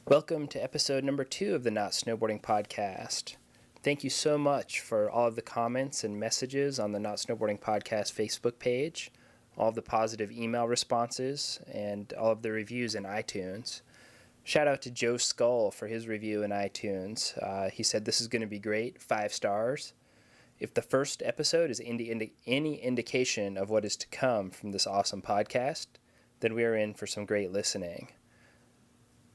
Welcome to episode number 2 of the Not Snowboarding Podcast. Thank you so much for all of the comments and messages on the Not Snowboarding Podcast Facebook page, all of the positive email responses, and all of the reviews in iTunes. Shout out to Joe Skull for his review in iTunes. He said this is going to be great, 5 stars. If the first episode is any indication of what is to come from this awesome podcast, then we are in for some great listening.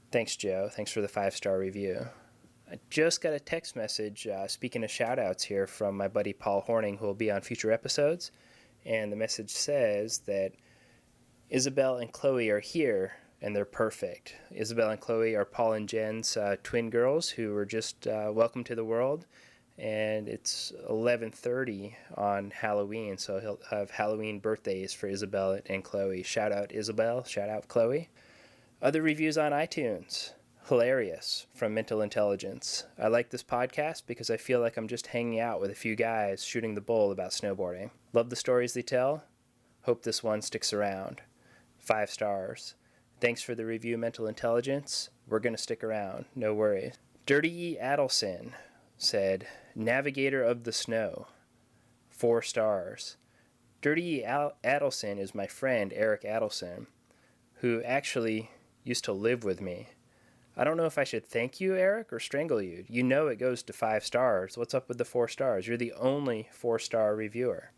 Thanks, Joe. Thanks for the 5-star review. I just got a text message, speaking of shout-outs here, from my buddy Paul Horning, who will be on future episodes. And the message says that Isabel and Chloe are here, and they're perfect. Isabel and Chloe are Paul and Jen's twin girls who were just welcomed to the world. And it's 11:30 on Halloween, so he'll have Halloween birthdays for Isabel and Chloe. Shout out Isabel, shout out Chloe. Other reviews on iTunes. Hilarious from Mental Intelligence. I like this podcast because I feel like I'm just hanging out with a few guys shooting the bull about snowboarding. Love the stories they tell. Hope this one sticks around. 5 stars. Thanks for the review, Mental Intelligence. We're going to stick around. No worries. Dirty E. Adelson said, Navigator of the Snow. 4 stars. Dirty E. Adelson is my friend, Eric Adelson, who actually used to live with me. I don't know if I should thank you, Eric, or strangle you. You know it goes to 5 stars. What's up with the 4 stars? You're the only 4-star reviewer.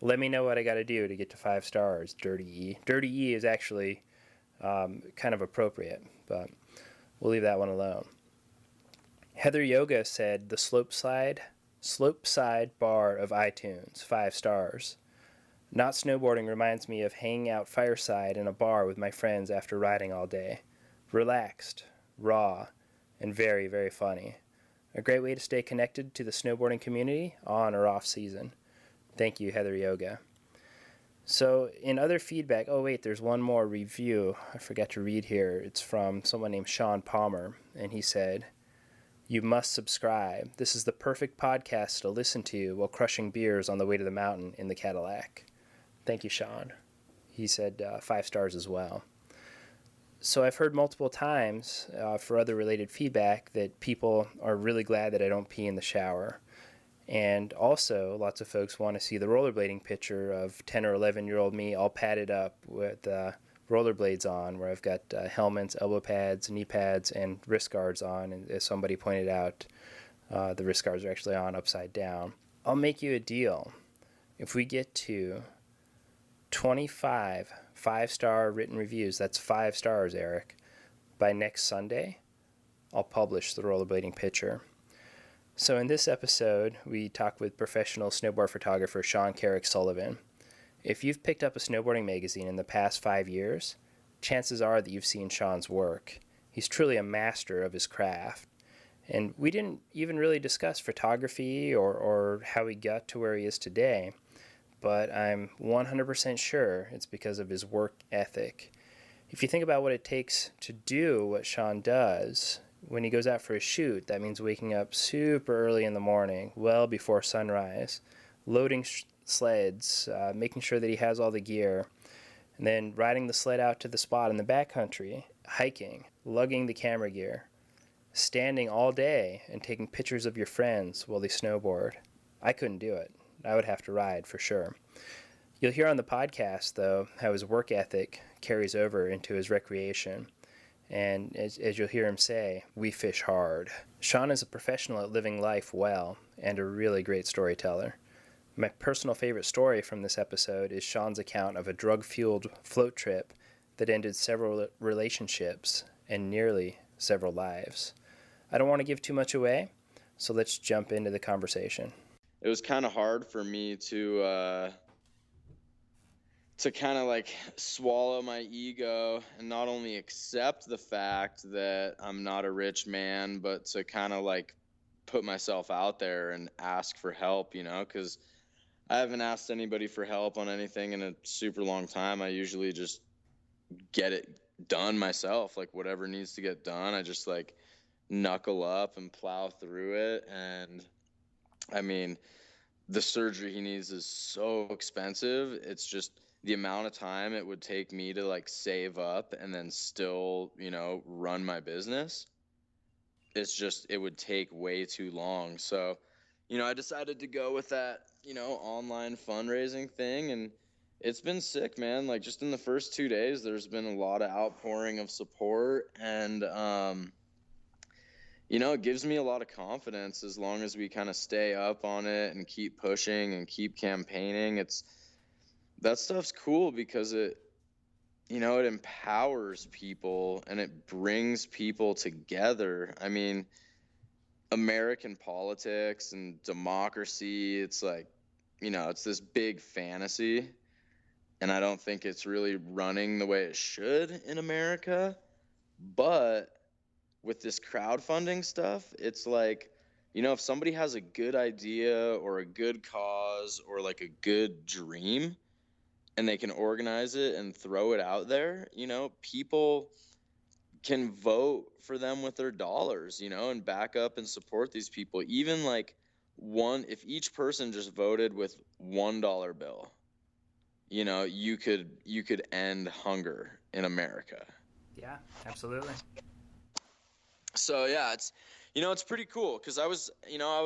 Let me know what I got to do to get to 5 stars, Dirty E. Dirty E is actually kind of appropriate, but we'll leave that one alone. Heather Yoga said, the slope side bar of iTunes, 5 stars. Not snowboarding reminds me of hanging out fireside in a bar with my friends after riding all day. Relaxed, raw, and very, very funny. A great way to stay connected to the snowboarding community on or off season. Thank you, Heather Yoga. So in other feedback, there's one more review I forgot to read here. It's from someone named Sean Palmer, and he said, you must subscribe. This is the perfect podcast to listen to while crushing beers on the way to the mountain in the Cadillac. Thank you, Sean. He said 5 stars as well. So I've heard multiple times for other related feedback that people are really glad that I don't pee in the shower. And also, lots of folks want to see the rollerblading picture of 10 or 11-year-old me all padded up with rollerblades on, where I've got helmets, elbow pads, knee pads, and wrist guards on. And as somebody pointed out, the wrist guards are actually on upside down. I'll make you a deal. If we get to 25 5-star written reviews, that's 5 stars, Eric, by next Sunday, I'll publish the rollerblading picture. So in this episode, we talk with professional snowboard photographer Sean Kerrick Sullivan. If you've picked up a snowboarding magazine in the past 5 years, chances are that you've seen Sean's work. He's truly a master of his craft. And we didn't even really discuss photography or how he got to where he is today, but I'm 100% sure it's because of his work ethic. If you think about what it takes to do what Sean does, when he goes out for a shoot, that means waking up super early in the morning, well before sunrise, loading sleds, making sure that he has all the gear, and then riding the sled out to the spot in the backcountry, hiking, lugging the camera gear, standing all day and taking pictures of your friends while they snowboard. I couldn't do it. I would have to ride for sure. You'll hear on the podcast, though, how his work ethic carries over into his recreation. And as you'll hear him say, we fish hard. Sean is a professional at living life well and a really great storyteller. My personal favorite story from this episode is Sean's account of a drug-fueled float trip that ended several relationships and nearly several lives. I don't want to give too much away, so let's jump into the conversation. It was kind of hard for me to kind of like swallow my ego and not only accept the fact that I'm not a rich man, but to kind of like put myself out there and ask for help, because I haven't asked anybody for help on anything in a super long time. I usually just get it done myself, like whatever needs to get done. I just like knuckle up and plow through it. And I mean, the surgery he needs is so expensive. It's just, the amount of time it would take me to like save up and then still, run my business, it would take way too long. So, I decided to go with that, online fundraising thing, and it's been sick, man. Like just in the first 2 days, there's been a lot of outpouring of support, and it gives me a lot of confidence as long as we kind of stay up on it and keep pushing and keep campaigning. That stuff's cool because it empowers people and it brings people together. I mean, American politics and democracy, it's like, it's this big fantasy, and I don't think it's really running the way it should in America. But with this crowdfunding stuff, it's like, if somebody has a good idea or a good cause or like a good dream and they can organize it and throw it out there, people can vote for them with their dollars, and back up and support these people. Even like if each person just voted with $1 bill, you could end hunger in America. Yeah, absolutely. So yeah, it's pretty cool because I was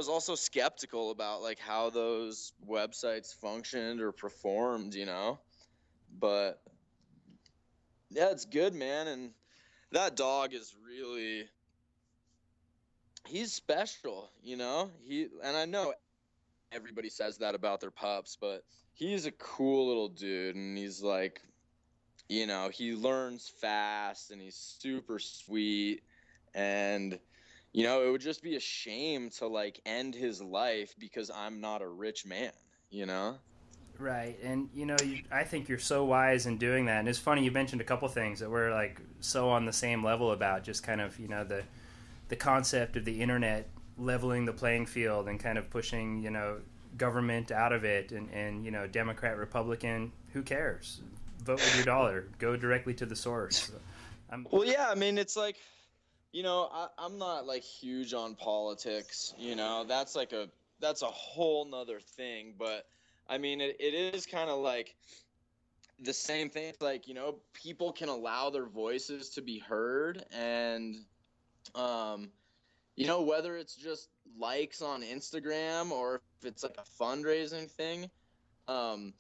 also skeptical about like how those websites functioned or performed, but yeah, it's good, man. And that dog is he's special, and I know everybody says that about their pups, but he's a cool little dude, and he's like, he learns fast and he's super sweet, and it would just be a shame to like end his life because I'm not a rich man, Right, and I think you're so wise in doing that. And it's funny, you mentioned a couple things that we're like so on the same level about, just kind of the concept of the internet leveling the playing field and kind of pushing government out of it, and Democrat, Republican, who cares? Vote with your dollar, go directly to the source. Well, yeah, I mean, it's like, I'm not like huge on politics, that's a whole nother thing. But I mean, it is kind of like the same thing. Like, people can allow their voices to be heard, and whether it's just likes on Instagram or if it's like a fundraising thing, to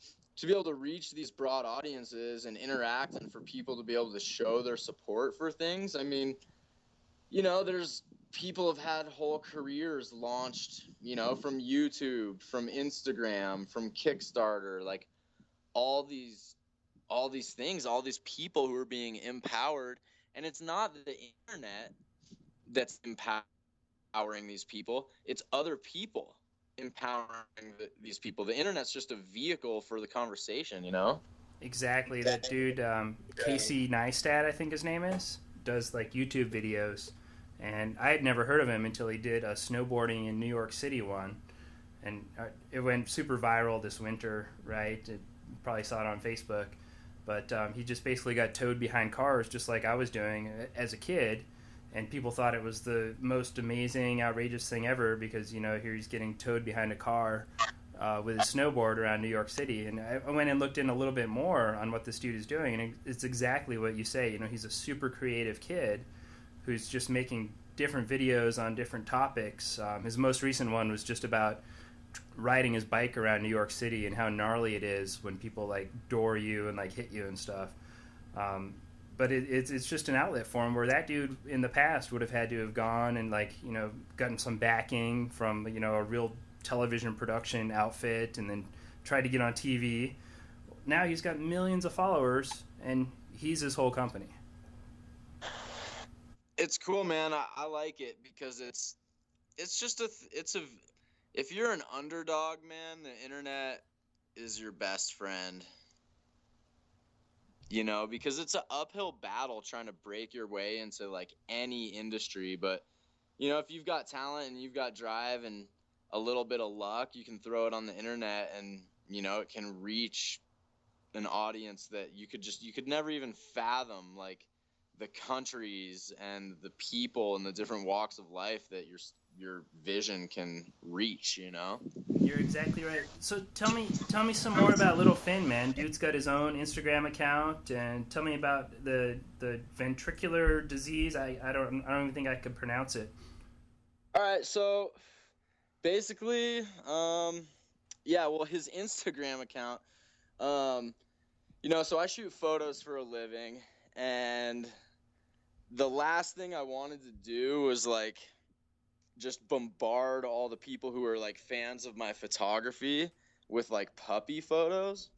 be able to reach these broad audiences and interact, and for people to be able to show their support for things. I mean, there's people have had whole careers launched, from YouTube, from Instagram, from Kickstarter, like all these things, all these people who are being empowered. And it's not the internet that's empowering these people, it's other people empowering these people. The internet's just a vehicle for the conversation, Exactly. That dude, Casey Neistat, I think his name is, does like YouTube videos, and I had never heard of him until he did a snowboarding in New York City one, and it went super viral this winter. Right? You probably saw it on Facebook, but he just basically got towed behind cars, just like I was doing as a kid, and people thought it was the most amazing, outrageous thing ever because here he's getting towed behind a car with his snowboard around New York City. And I went and looked in a little bit more on what this dude is doing, and it's exactly what you say. He's a super creative kid who's just making different videos on different topics. His most recent one was just about riding his bike around New York City and how gnarly it is when people like door you and like hit you and stuff. But it's just an outlet for him, where that dude in the past would have had to have gone and like gotten some backing from a real television production outfit and then tried to get on TV. Now he's got millions of followers and he's his whole company. It's cool, man. I like it because it's just if you're an underdog, man, the internet is your best friend. Because it's an uphill battle trying to break your way into like any industry. But if you've got talent and you've got drive and a little bit of luck, you can throw it on the internet, and it can reach an audience that you could never even fathom, like the countries and the people and the different walks of life that your vision can reach, you know? You're exactly right. So tell me some more about Little Finn, man. Dude's got his own Instagram account, and tell me about the ventricular disease. I don't even think I could pronounce it. All right, so basically, yeah, well, his Instagram account, um, so I shoot photos for a living, and the last thing I wanted to do was like just bombard all the people who are like fans of my photography with like puppy photos.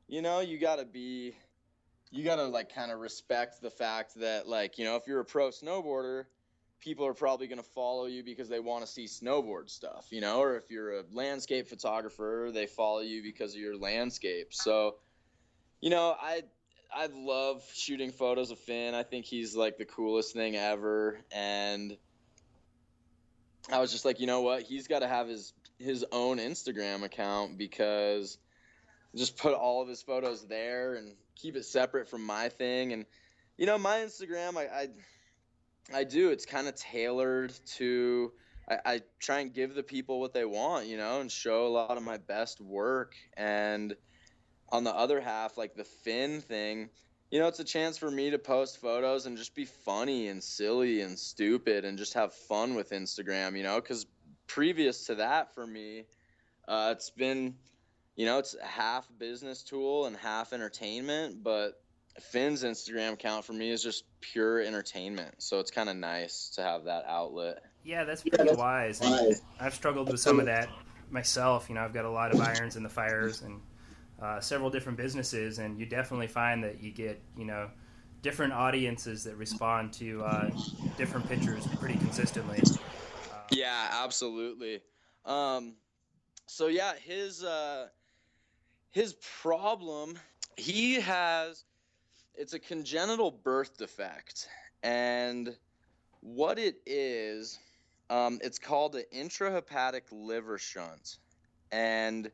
You gotta like kind of respect the fact that, like, if you're a pro snowboarder, people are probably going to follow you because they want to see snowboard stuff, or if you're a landscape photographer, they follow you because of your landscape. So, I love shooting photos of Finn. I think he's like the coolest thing ever. And I was just like, you know what? He's got to have his own Instagram account, because just put all of his photos there and keep it separate from my thing. And my Instagram, I do. It's kind of tailored to. I try and give the people what they want, and show a lot of my best work. And on the other half, like the Finn thing, it's a chance for me to post photos and just be funny and silly and stupid and just have fun with Instagram, because previous to that for me, it's been, it's half business tool and half entertainment, but Finn's Instagram account for me is just pure entertainment. So it's kind of nice to have that outlet. Yeah, that's pretty wise, and I've struggled with some of that myself. I've got a lot of irons in the fires and several different businesses, and you definitely find that you get different audiences that respond to different pictures pretty consistently. Yeah, absolutely. So yeah, his problem, he has, it's a congenital birth defect, and what it is, it's called an intrahepatic liver shunt. And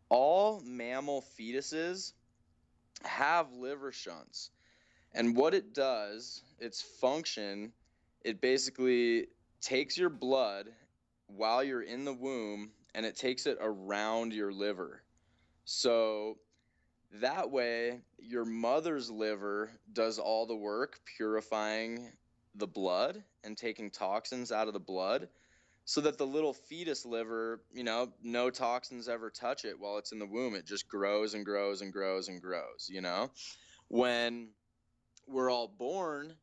all mammal fetuses have liver shunts. And what it does, its function, it basically takes your blood while you're in the womb and it takes it around your liver. So that way, your mother's liver does all the work purifying the blood and taking toxins out of the blood, so that the little fetus liver, no toxins ever touch it while it's in the womb. It just grows and grows and grows and grows, When we're all born,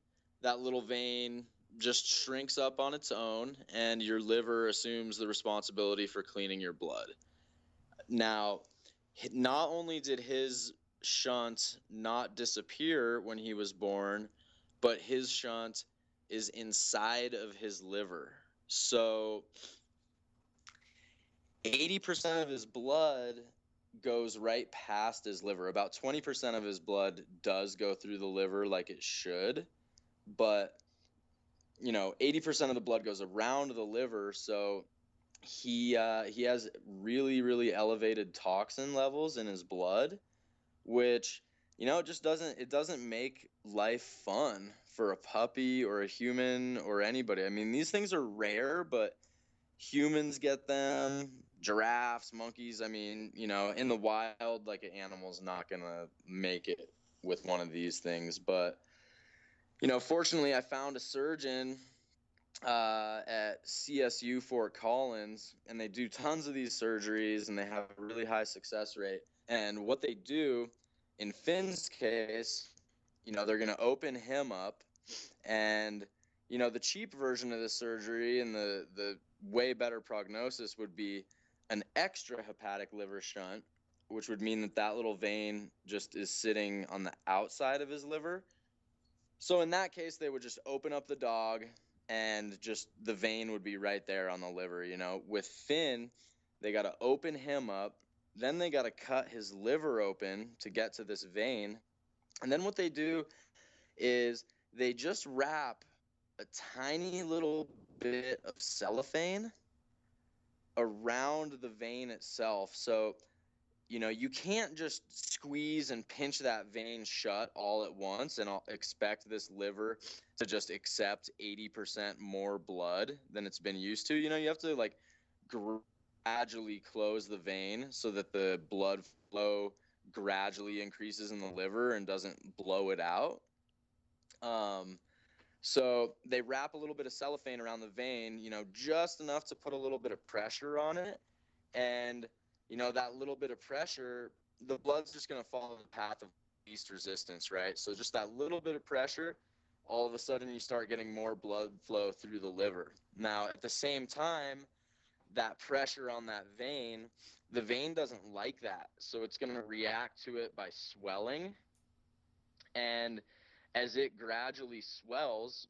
that little vein just shrinks up on its own, and your liver assumes the responsibility for cleaning your blood. Now, not only did his shunt not disappear when he was born, but his shunt is inside of his liver. So 80% of his blood goes right past his liver. About 20% of his blood does go through the liver like it should, but 80% of the blood goes around the liver. So he has really, really elevated toxin levels in his blood, which it just doesn't make life fun for a puppy or a human or anybody. I mean, these things are rare, but humans get them, giraffes, monkeys. I mean, in the wild, like, an animal's not gonna make it with one of these things. But fortunately, I found a surgeon at CSU Fort Collins, and they do tons of these surgeries, and they have a really high success rate. And what they do in Finn's case, they're going to open him up, and the cheap version of the surgery and the way better prognosis would be an extra hepatic liver shunt, which would mean that little vein just is sitting on the outside of his liver. So in that case, they would just open up the dog, and just the vein would be right there on the liver. With Finn, they got to open him up, then they got to cut his liver open to get to this vein. And then what they do is they just wrap a tiny little bit of cellophane around the vein itself. So you can't just squeeze and pinch that vein shut all at once and expect this liver to just accept 80% more blood than it's been used to. You have to like gradually close the vein so that the blood flow gradually increases in the liver and doesn't blow it out. So they wrap a little bit of cellophane around the vein, just enough to put a little bit of pressure on it. And, that little bit of pressure, the blood's just going to follow the path of least resistance, right? So just that little bit of pressure, all of a sudden you start getting more blood flow through the liver. Now, at the same time, that pressure on that vein, the vein doesn't like that. So it's going to react to it by swelling. And as it gradually swells,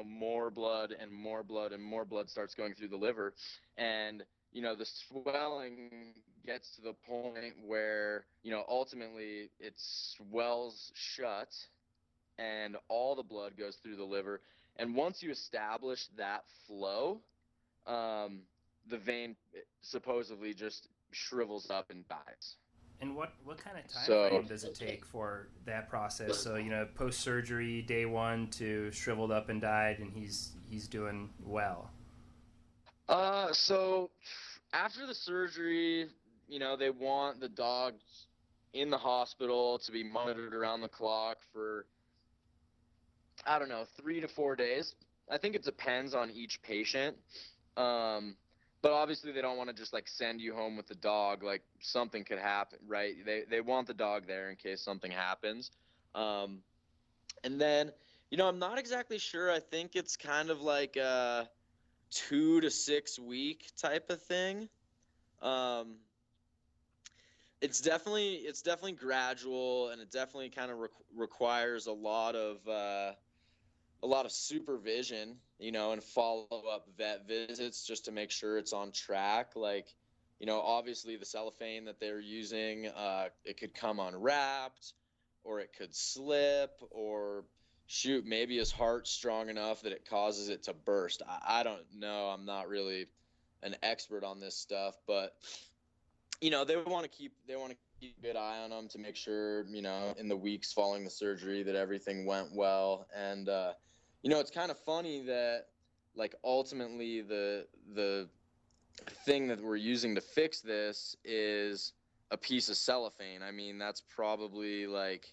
more blood and more blood and more blood starts going through the liver. And, the swelling gets to the point where, ultimately it swells shut and all the blood goes through the liver. And once you establish that flow, the vein supposedly just shrivels up and dies. And what kind of time frame does it take for that process? So, post surgery, day 1 to shriveled up and died, and he's doing well. So after the surgery, they want the dog in the hospital to be monitored around the clock for, I don't know, 3 to 4 days. I think it depends on each patient. But obviously they don't want to just like send you home with the dog. Like something could happen, right? They want the dog there in case something happens. And then, I'm not exactly sure. I think it's kind of like a 2 to 6 week type of thing. It's definitely gradual, and it definitely kind of requires a lot of supervision, and follow-up vet visits just to make sure it's on track. Like, obviously the cellophane that they're using, it could come unwrapped, or it could slip, or shoot, maybe his heart's strong enough that it causes it to burst. I don't know. I'm not really an expert on this stuff, but they want to keep a good eye on them to make sure, in the weeks following the surgery that everything went well. And it's kind of funny that, like, ultimately the thing that we're using to fix this is a piece of cellophane. I mean, that's probably like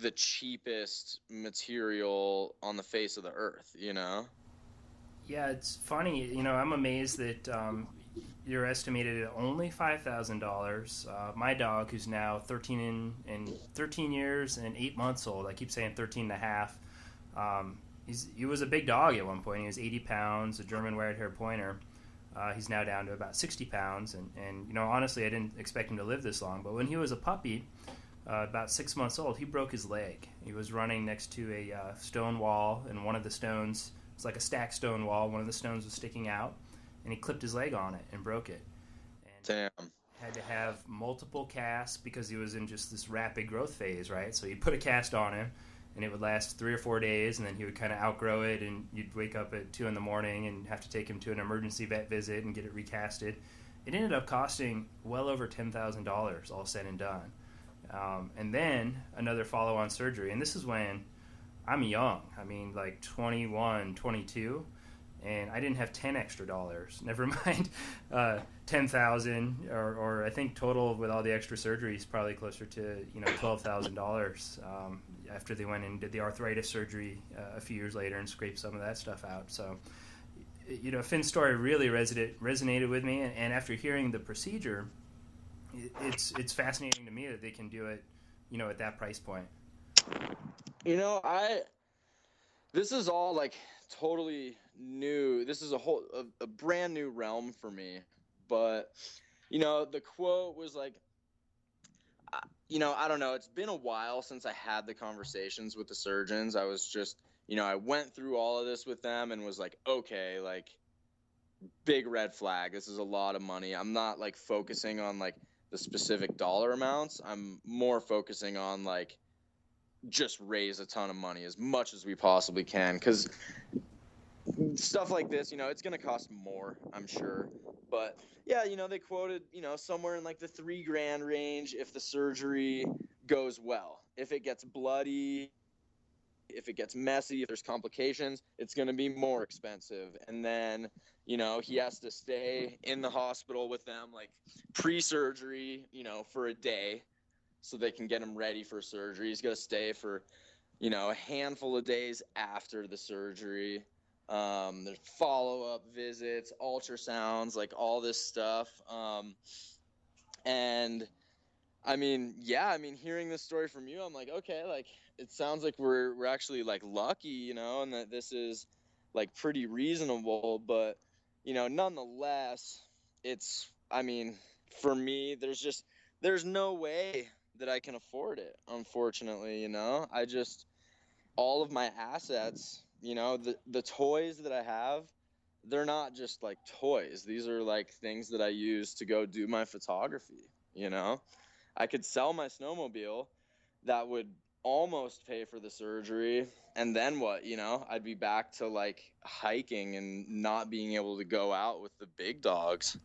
the cheapest material on the face of the earth, Yeah, it's funny. I'm amazed that you're estimated at only $5,000. My dog, who's now 13 years and 8 months old, I keep saying 13 and a half. He was a big dog at one point. He was 80 pounds, a German Wire-Hair Pointer. He's now down to about 60 pounds. And honestly, I didn't expect him to live this long. But when he was a puppy, about 6 months old, he broke his leg. He was running next to a stone wall, and one of the stones, it's like a stacked stone wall, one of the stones was sticking out, and he clipped his leg on it and broke it. And damn. Had to have multiple casts because he was in just this rapid growth phase, right? So you put a cast on him, and it would last 3 or 4 days, and then he would kind of outgrow it, and you'd wake up at 2 in the morning and have to take him to an emergency vet visit and get it recasted. It ended up costing well over $10,000 all said and done. And then another follow-on surgery, and this is when I'm young. I mean, like 21, 22, and I didn't have 10 extra dollars. Never mind 10,000, or I think total with all the extra surgeries probably closer to $12,000 after they went and did the arthritis surgery a few years later and scraped some of that stuff out. So, Finn's story really resonated with me, and after hearing the procedure, it's fascinating to me that they can do it, at that price point. This is all like totally new. This is a brand new realm for me. But, the quote was like, I don't know. It's been a while since I had the conversations with the surgeons. I was just, I went through all of this with them and was like, okay, like, big red flag. This is a lot of money. I'm not like focusing on like the specific dollar amounts. I'm more focusing on like just raise a ton of money as much as we possibly can, because stuff like this, it's going to cost more, I'm sure. But yeah, they quoted, somewhere in like the $3,000 range if the surgery goes well. If it gets bloody, if it gets messy, if there's complications, it's going to be more expensive. And then, he has to stay in the hospital with them like pre-surgery, for a day so they can get him ready for surgery. He's going to stay for, a handful of days after the surgery. There's follow-up visits, ultrasounds, like all this stuff. And hearing this story from you, I'm like, okay, like it sounds like we're actually like lucky, and that this is like pretty reasonable. But nonetheless, for me, there's no way that I can afford it, unfortunately. All of my assets, the toys that I have, they're not just like toys. These are like things that I use to go do my photography. I could sell my snowmobile, that would almost pay for the surgery, and then what? I'd be back to like hiking and not being able to go out with the big dogs.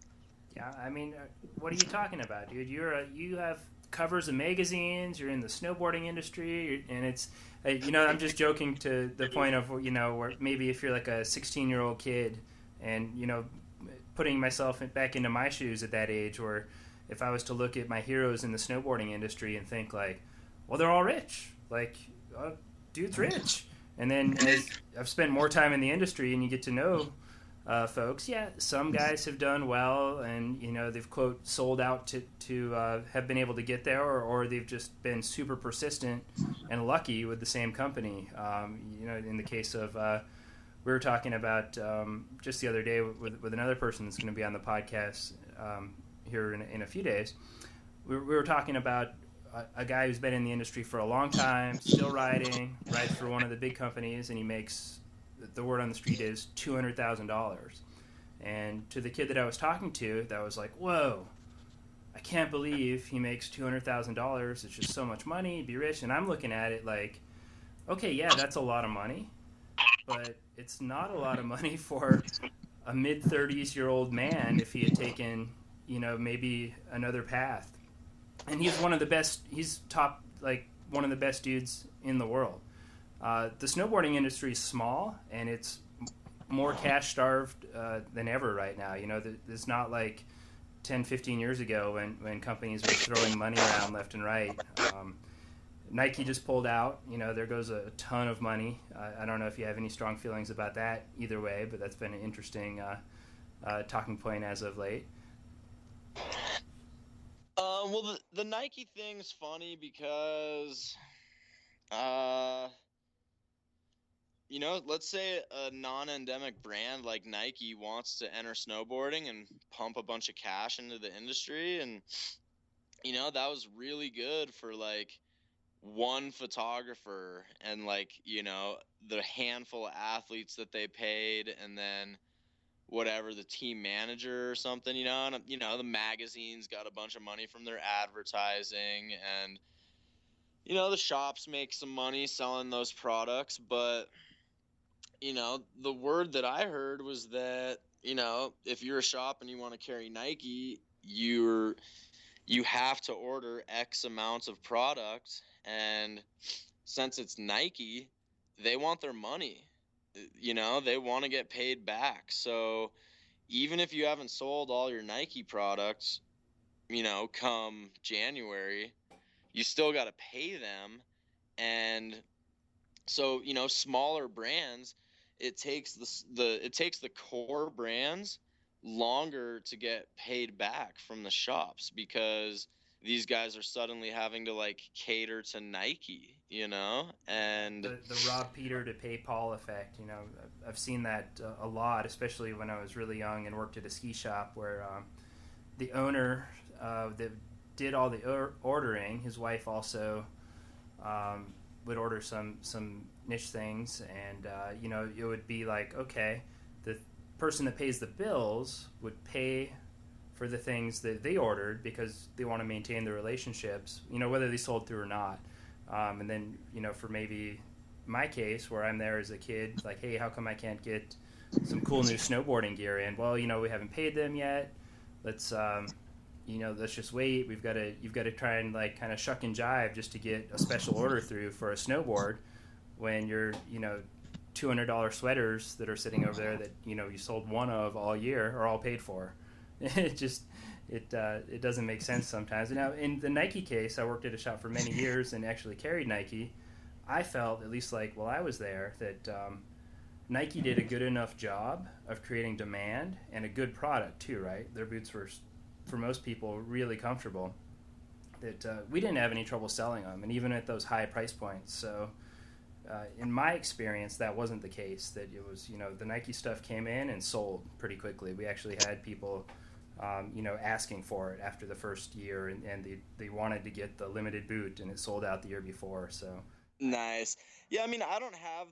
Yeah, I mean, what are you talking about, dude? You have covers of magazines. You're in the snowboarding industry, and it's I'm just joking to the point of where maybe if you're like a 16-year-old kid, and putting myself back into my shoes at that age, or if I was to look at my heroes in the snowboarding industry and think like, well, they're all rich, like, dude's rich. And then as I've spent more time in the industry, and you get to know folks, yeah, some guys have done well, and they've quote sold out to have been able to get there, or they've just been super persistent and lucky with the same company. In the case of we were talking about just the other day with another person that's going to be on the podcast here in a few days. We were talking about a guy who's been in the industry for a long time, still rides for one of the big companies, and he makes, the word on the street is $200,000. And to the kid that I was talking to, that was like, whoa, I can't believe he makes $200,000. It's just so much money, he'd be rich. And I'm looking at it like, okay, yeah, that's a lot of money, but it's not a lot of money for a mid-30s-year-old man if he had taken, maybe another path. And he's one of the best, he's top, like, one of the best dudes in the world. The snowboarding industry is small, and it's more cash-starved than ever right now. It's not like 10, 15 years ago when companies were throwing money around left and right. Nike just pulled out. There goes a ton of money. I don't know if you have any strong feelings about that either way, but that's been an interesting talking point as of late. Well, the Nike thing's funny because, let's say a non-endemic brand like Nike wants to enter snowboarding and pump a bunch of cash into the industry, and that was really good for like one photographer and like the handful of athletes that they paid, and then whatever, the team manager or something, and the magazines got a bunch of money from their advertising, and the shops make some money selling those products. But the word that I heard was that if you're a shop and you want to carry Nike, you have to order X amounts of product, and since it's Nike, they want their money. They want to get paid back. So even if you haven't sold all your Nike products, come January, you still got to pay them. And so, smaller brands, it takes the core brands longer to get paid back from the shops, because these guys are suddenly having to like cater to Nike, and the rob Peter to pay Paul effect. I've seen that a lot, especially when I was really young and worked at a ski shop where the owner that did all the ordering, his wife also would order some niche things, and it would be like, okay, the person that pays the bills would pay for the things that they ordered because they want to maintain the relationships, whether they sold through or not. And then, for maybe my case where I'm there as a kid, like, hey, how come I can't get some cool new snowboarding gear in? Well, we haven't paid them yet. Let's let's just wait. You've got to try and like kind of shuck and jive just to get a special order through for a snowboard when you're $200 sweaters that are sitting over there that you sold one of all year are all paid for. It doesn't make sense sometimes. Now in the Nike case, I worked at a shop for many years and actually carried Nike. I felt, at least like while I was there, that Nike did a good enough job of creating demand and a good product too, right? Their boots were, for most people, really comfortable. That we didn't have any trouble selling them, and even at those high price points. So in my experience, that wasn't the case. That it was, the Nike stuff came in and sold pretty quickly. We actually had people, asking for it after the first year, and they wanted to get the limited boot, and it sold out the year before. So Nice. Yeah, I mean, I don't have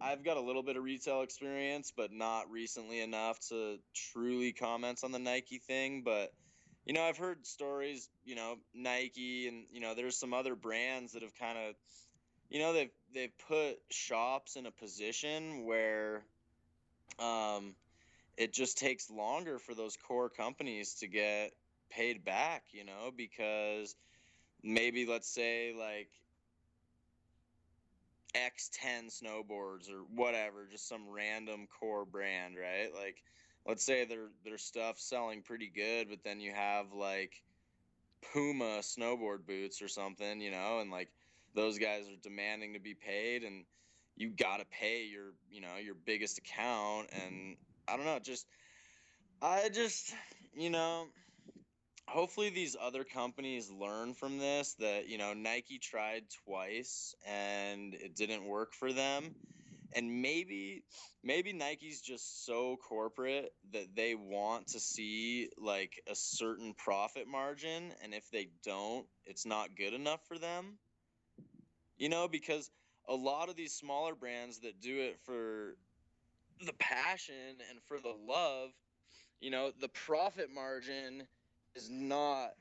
I've got a little bit of retail experience, but not recently enough to truly comment on the Nike thing. But, I've heard stories, Nike and, there's some other brands that have kind of, they've put shops in a position where it just takes longer for those core companies to get paid back, because maybe let's say like X10 snowboards or whatever, just some random core brand, right? Like, let's say their stuff selling pretty good, but then you have like Puma snowboard boots or something, and like those guys are demanding to be paid, and you got to pay your biggest account. And I don't know, I just, hopefully these other companies learn from this, that Nike tried twice and it didn't work for them, and maybe Nike's just so corporate that they want to see like a certain profit margin, and if they don't, it's not good enough for them, because a lot of these smaller brands that do it for the passion and for the love, the profit margin is not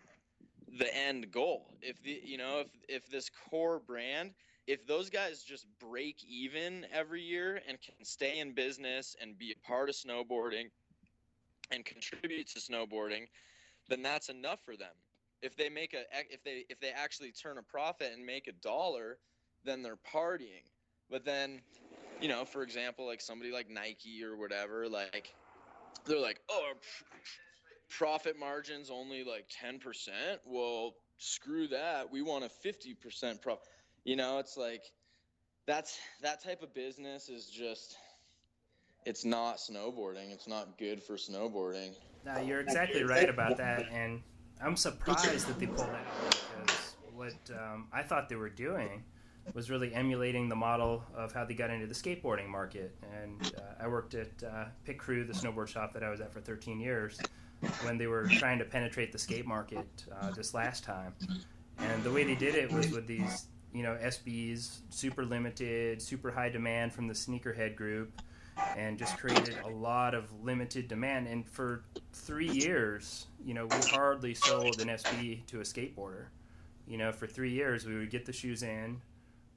the end goal. If if this core brand, if those guys just break even every year and can stay in business and be a part of snowboarding and contribute to snowboarding, then that's enough for them. If they if they actually turn a profit and make $1, then they're partying. But then, for example, like somebody like Nike or whatever, like they're like, oh, profit margin's only like 10%. Well, screw that. We want a 50% profit. It's like that type of business is just, it's not snowboarding. It's not good for snowboarding. no, you're exactly right about that, and I'm surprised that they pulled out, because what I thought they were doing was really emulating the model of how they got into the skateboarding market. And I worked at Pit Crew, the snowboard shop that I was at for 13 years, when they were trying to penetrate the skate market this last time. And the way they did it was with these, SBs, super limited, super high demand from the sneakerhead group, and just created a lot of limited demand. And for 3 years, we hardly sold an SB to a skateboarder. For 3 years, we would get the shoes in,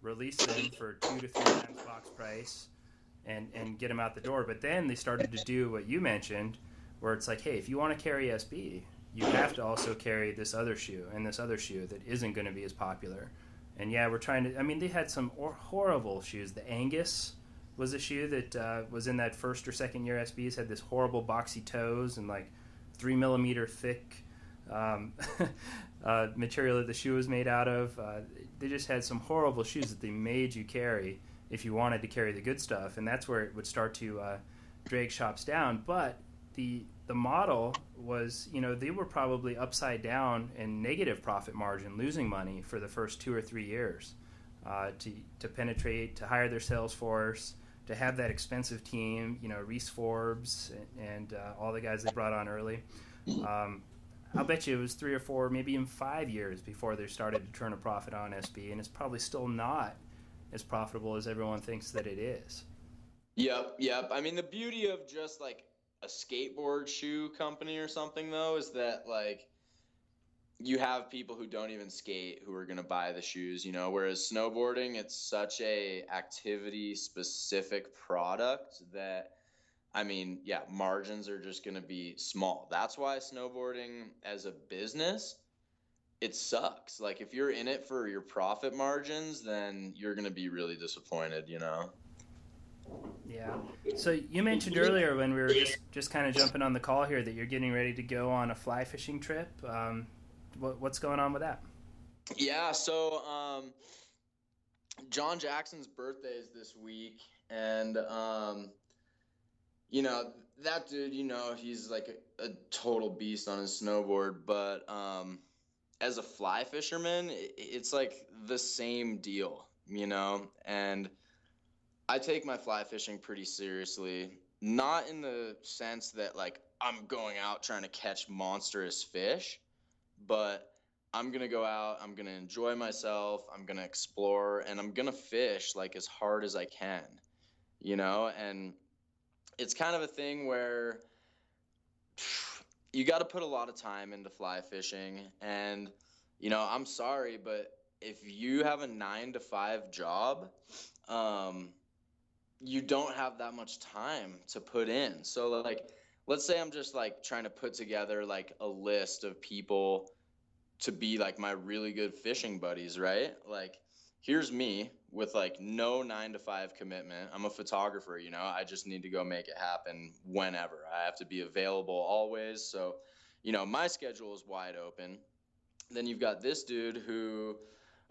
release them for 2 to 3 times box price, and get them out the door. But then they started to do what you mentioned, where it's like, hey, if you want to carry SB, you have to also carry this other shoe and this other shoe that isn't going to be as popular. And yeah, we're trying to, they had some horrible shoes. The Angus was a shoe that was in that first or second year SBs, had this horrible boxy toes and like 3 millimeter thick material that the shoe was made out of. They just had some horrible shoes that they made you carry if you wanted to carry the good stuff, and that's where it would start to drag shops down. But the model was, they were probably upside down in negative profit margin, losing money for the first 2 or 3 years to penetrate, to hire their sales force, to have that expensive team, Reese Forbes and all the guys they brought on early. I'll bet you it was 3 or 4, maybe even 5 years before they started to turn a profit on SB, and it's probably still not as profitable as everyone thinks that it is. Yep. The beauty of just like a skateboard shoe company or something, though, is that like you have people who don't even skate who are going to buy the shoes, whereas snowboarding, it's such a activity specific product that, I mean, yeah, margins are just going to be small. That's why snowboarding as a business, it sucks. Like if you're in it for your profit margins, then you're going to be really disappointed, Yeah. So you mentioned earlier when we were just kind of jumping on the call here that you're getting ready to go on a fly fishing trip. What's going on with that? Yeah, so John Jackson's birthday is this week, and that dude, he's like a total beast on his snowboard, but as a fly fisherman, it's like the same deal, and I take my fly fishing pretty seriously, not in the sense that like I'm going out trying to catch monstrous fish, but I'm going to go out, I'm going to enjoy myself, I'm going to explore, and I'm going to fish like as hard as I can, and it's kind of a thing where you got to put a lot of time into fly fishing. And, I'm sorry, but if you have a 9 to 5 job, you don't have that much time to put in. So like, let's say I'm just like trying to put together like a list of people to be like my really good fishing buddies, right? Like, here's me with like no 9 to 5 commitment. I'm a photographer, I just need to go make it happen whenever. I have to be available always. So, my schedule is wide open. Then you've got this dude who,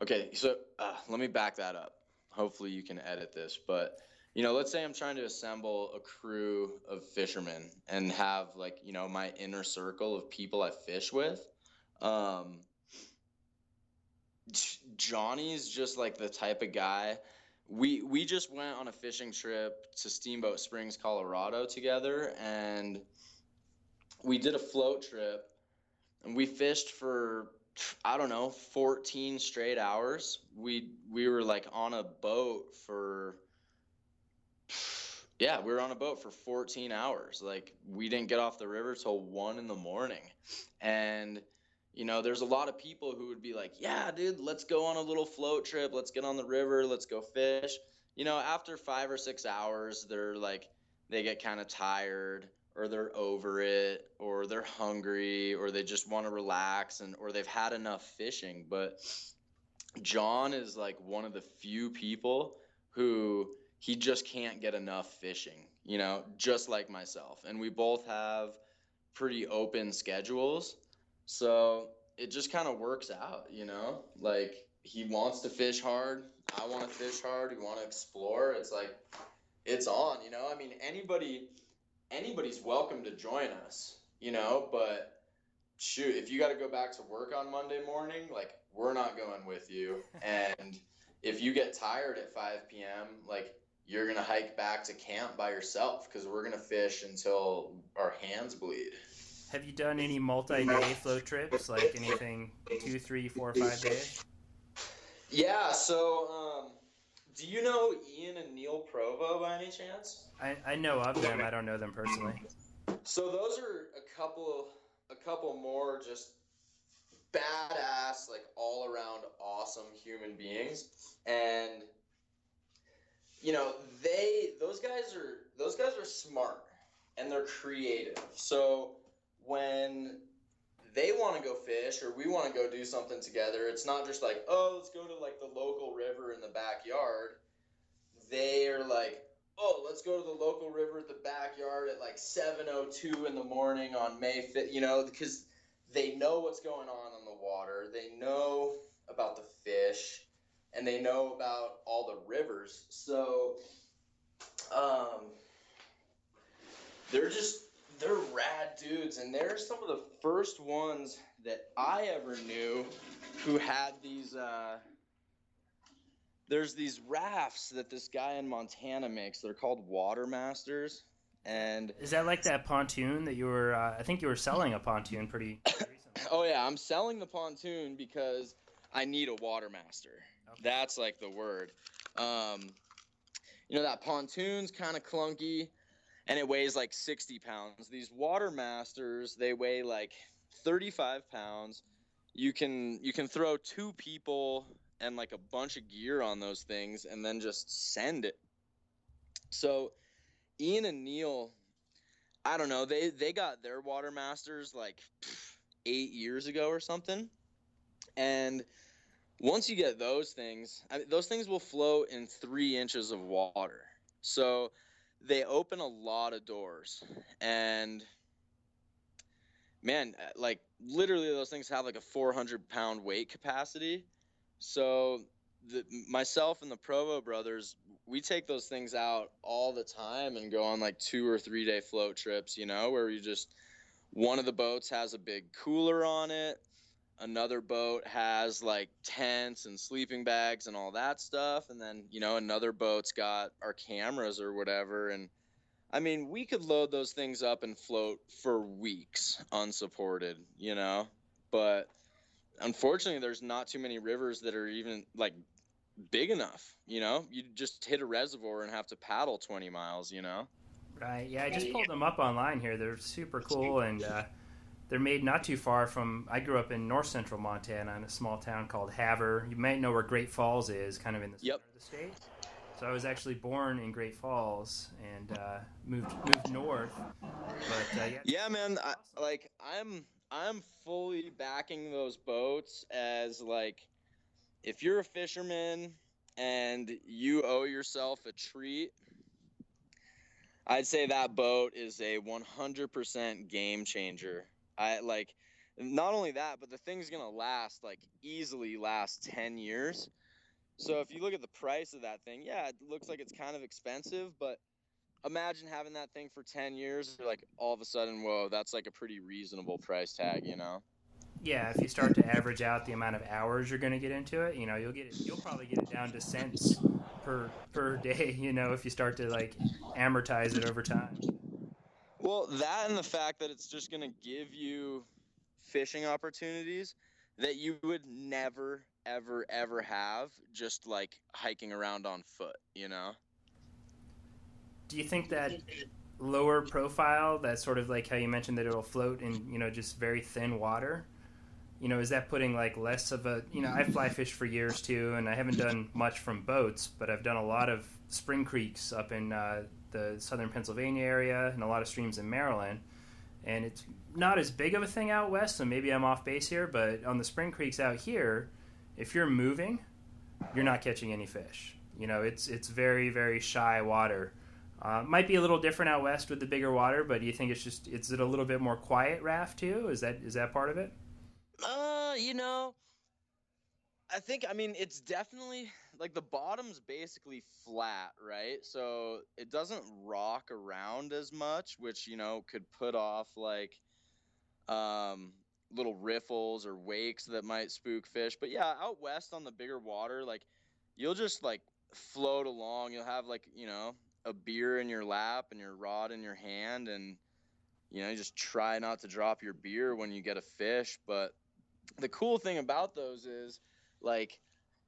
okay, so let me back that up. Hopefully you can edit this, but let's say I'm trying to assemble a crew of fishermen and have like, my inner circle of people I fish with. Johnny's just like the type of guy. We just went on a fishing trip to Steamboat Springs, Colorado together, and we did a float trip, and we fished for I don't know 14 straight hours. We were like on a boat for yeah, we were on a boat for 14 hours. Like we didn't get off the river till 1 a.m. And there's a lot of people who would be like, yeah, dude, let's go on a little float trip. Let's get on the river. Let's go fish. After 5 or 6 hours, they get kind of tired, or they're over it, or they're hungry, or they just want to relax, or they've had enough fishing. But John is like one of the few people who he just can't get enough fishing, just like myself. And we both have pretty open schedules. So it just kind of works out, like he wants to fish hard. I want to fish hard. We want to explore. It's like, it's on, I mean, anybody's welcome to join us, but shoot, if you got to go back to work on Monday morning, like we're not going with you. And if you get tired at 5 p.m., like you're going to hike back to camp by yourself, because we're going to fish until our hands bleed. Have you done any multi-day float trips, like anything 2, 3, 4, 5 days? Yeah, so do you know Ian and Neil Provo by any chance? I know of them. I don't know them personally. So those are a couple more just badass, like all around awesome human beings. And those guys are smart and they're creative. So when they want to go fish or we want to go do something together, it's not just like, oh, let's go to like the local river in the backyard. They are like, oh, let's go to the local river at the backyard at like 7:02 in the morning on May 5th, because they know what's going on the water. They know about the fish, and they know about all the rivers. So they're rad dudes, and they're some of the first ones that I ever knew who had these there's these rafts that this guy in Montana makes. They're called Water Masters. And is that like that pontoon that you were I think you were selling a pontoon pretty recently? Oh yeah, I'm selling the pontoon because I need a Water Master. Okay. That's like the word. That pontoon's kind of clunky, and it weighs like 60 pounds. These Water Masters, they weigh like 35 pounds. you can throw 2 people and like a bunch of gear on those things and then just send it. So Ian and Neil, I don't know, they got their water masters like 8 years ago or something. And once you get those things, those things will float in 3 inches of water. So they open a lot of doors. And man, like literally those things have like a 400-pound weight capacity. So myself and the Provo brothers, we take those things out all the time and go on like 2 or 3 day float trips, where you just, one of the boats has a big cooler on it. Another boat has like tents and sleeping bags and all that stuff. And then, another boat's got our cameras or whatever. And I mean, we could load those things up and float for weeks unsupported, but unfortunately there's not too many rivers that are even like big enough. You just hit a reservoir and have to paddle 20 miles. Right. Yeah, I just pulled them up online here. They're super cool, and they're made not too far from. I grew up in north central Montana in a small town called Havre. You might know where Great Falls is, kind of in the center of the state. So I was actually born in Great Falls and moved north. But yeah, man, awesome. I'm fully backing those boats as like, if you're a fisherman and you owe yourself a treat, I'd say that boat is a 100% game changer. Not only that, but the thing's gonna easily last 10 years. So if you look at the price of that thing, yeah, it looks like it's kind of expensive, but imagine having that thing for 10 years. You're like, all of a sudden, whoa, that's like a pretty reasonable price tag, Yeah, if you start to average out the amount of hours you're going to get into it, you'll probably get it down to cents per day, if you start to like amortize it over time. Well, that and the fact that it's just going to give you fishing opportunities that you would never, ever, ever have just like hiking around on foot, Do you think that lower profile, that sort of like how you mentioned that it'll float in, just very thin water, is that putting like less of a, I fly fish for years too, and I haven't done much from boats, but I've done a lot of spring creeks up in the southern Pennsylvania area and a lot of streams in Maryland. And it's not as big of a thing out west, so maybe I'm off base here, but on the spring creeks out here, if you're moving, you're not catching any fish. It's very, very shy water. Might be a little different out west with the bigger water, but do you think it's it a little bit more quiet raft too? Is that part of it? I mean, it's definitely like the bottom's basically flat, right? So it doesn't rock around as much, which, could put off like little riffles or wakes that might spook fish. But yeah, out west on the bigger water, like you'll just like float along. You'll have like, a beer in your lap and your rod in your hand, and you just try not to drop your beer when you get a fish. But the cool thing about those is like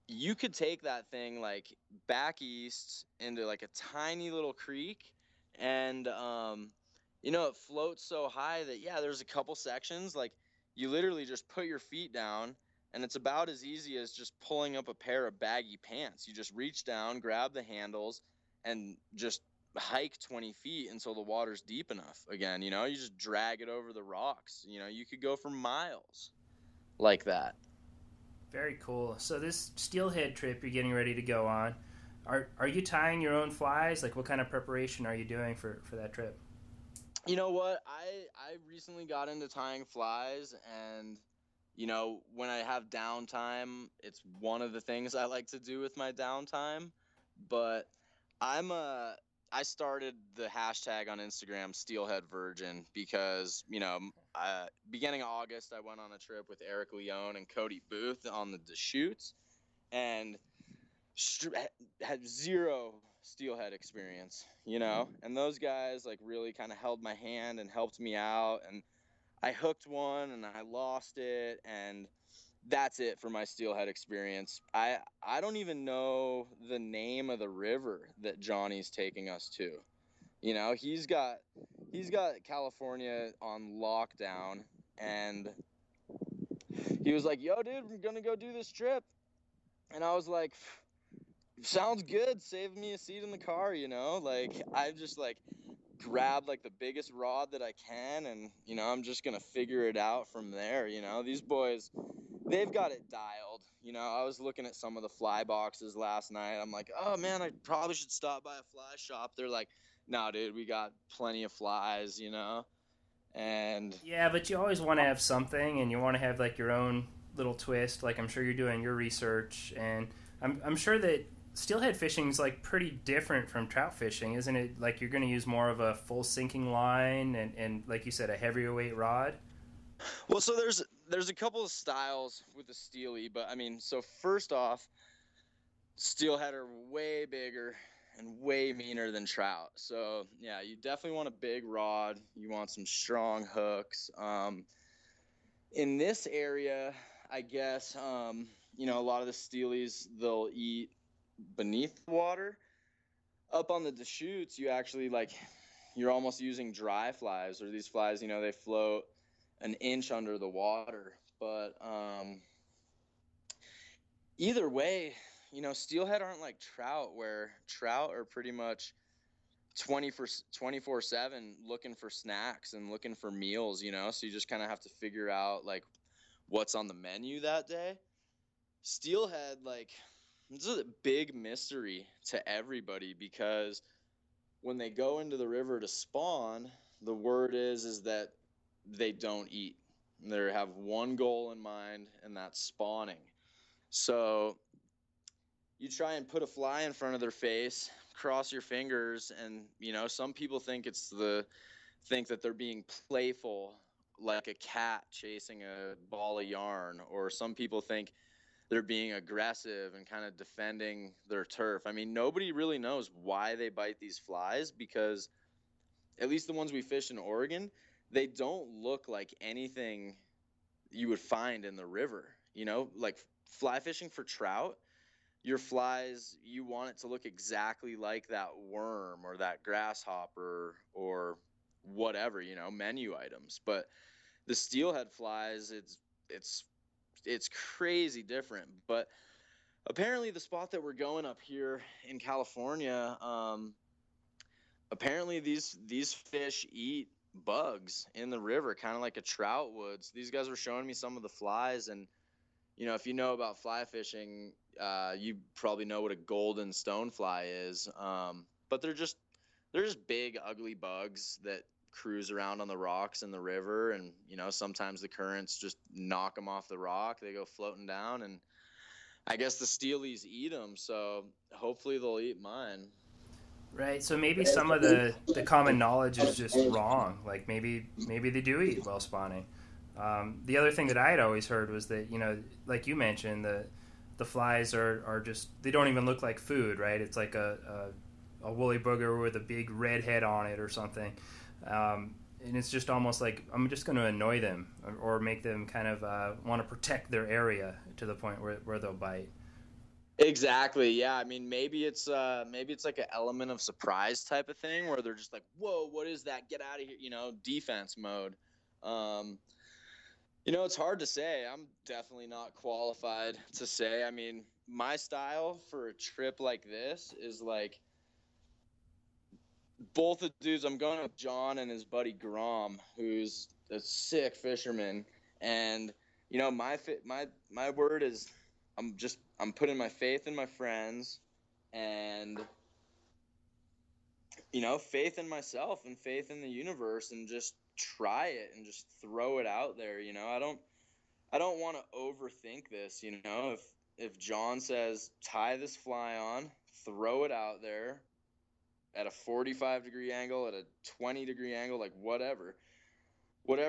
you could take that thing like back east into like a tiny little creek, and it floats so high that yeah, there's a couple sections like you literally just put your feet down, and it's about as easy as just pulling up a pair of baggy pants. You just reach down, grab the handles, and just hike 20 feet until the water's deep enough again. You just drag it over the rocks. You could go for miles like that. Very cool. So this steelhead trip you're getting ready to go on, are you tying your own flies? Like, what kind of preparation are you doing for that trip? You know what? I recently got into tying flies, and when I have downtime, it's one of the things I like to do with my downtime. But I'm a I started the hashtag on Instagram Steelhead Virgin because beginning of August I went on a trip with Eric Leone and Cody Booth on the Deschutes, and had zero steelhead experience, and those guys like really kind of held my hand and helped me out, and I hooked one and I lost it, and that's it for my steelhead experience. I don't even know the name of the river that Johnny's taking us to. He's got California on lockdown, and he was like, yo, dude, we're going to go do this trip. And I was like, sounds good. Save me a seat in the car, you know? Like, I just, like, grabbed, like, the biggest rod that I can, and, you know, I'm just going to figure it out from there, you know? These boys, they've got it dialed. You know, I was looking at some of the fly boxes last night. I'm like, oh, man, I probably should stop by a fly shop. They're like, no, dude, we got plenty of flies, you know? And Yeah, but you always want to have something, and you want to have like your own little twist. Like I'm sure you're doing your research, and I'm sure that steelhead fishing is like pretty different from trout fishing, isn't it? Like you're going to use more of a full sinking line, and like you said, a heavier weight rod. well, so there's a couple of styles with the steely, but I mean, so first off, steelhead are way bigger and way meaner than trout. So yeah, you definitely want a big rod. You want some strong hooks. In this area, I guess, you know, a lot of the steelies, they'll eat beneath the water. Up on the Deschutes, you actually like, you're almost using dry flies, or these flies, you know, they float an inch under the water. But either way, you know, steelhead aren't like trout, where trout are pretty much 24/7 looking for snacks and looking for meals, you know? So you just kind of have to figure out like what's on the menu that day. Steelhead, like, this is a big mystery to everybody, because when they go into the river to spawn, the word is that they don't eat. They have one goal in mind, and that's spawning. So you try and put a fly in front of their face, cross your fingers, and you know, some people think that they're being playful, like a cat chasing a ball of yarn, or some people think they're being aggressive and kind of defending their turf. I mean, nobody really knows why they bite these flies, because at least the ones we fish in Oregon, they don't look like anything you would find in the river. You know, like fly fishing for trout, your flies, you want it to look exactly like that worm or that grasshopper or whatever, you know, menu items. But the steelhead flies, it's crazy different. But apparently the spot that we're going up here in California, apparently these fish eat bugs in the river, kind of like a trout would. So these guys were showing me some of the flies, and you know, if you know about fly fishing, you probably know what a golden stonefly is. But they're just big, ugly bugs that cruise around on the rocks in the river, and you know, sometimes the currents just knock them off the rock. They go floating down, and I guess the steelies eat them. So hopefully they'll eat mine. Right. So maybe some of the common knowledge is just wrong. Like maybe they do eat while spawning. The other thing that I had always heard was that, you know, like you mentioned, the flies are just, they don't even look like food, right? It's like a woolly booger with a big red head on it or something. And it's just almost like I'm just going to annoy them, or make them kind of want to protect their area to the point where they'll bite. Exactly. Yeah. I mean, maybe it's like an element of surprise type of thing, where they're just like, "Whoa, what is that? Get out of here!" You know, defense mode. Um, you know, it's hard to say. I'm definitely not qualified to say. I mean, my style for a trip like this is like, both the dudes. I'm going with John and his buddy Grom, who's a sick fisherman, and you know, my word is, I'm putting my faith in my friends, and you know, faith in myself and faith in the universe, and just try it and just throw it out there. You know, I don't want to overthink this. You know, if John says tie this fly on, throw it out there at a 45-degree angle, at a 20-degree angle, like whatever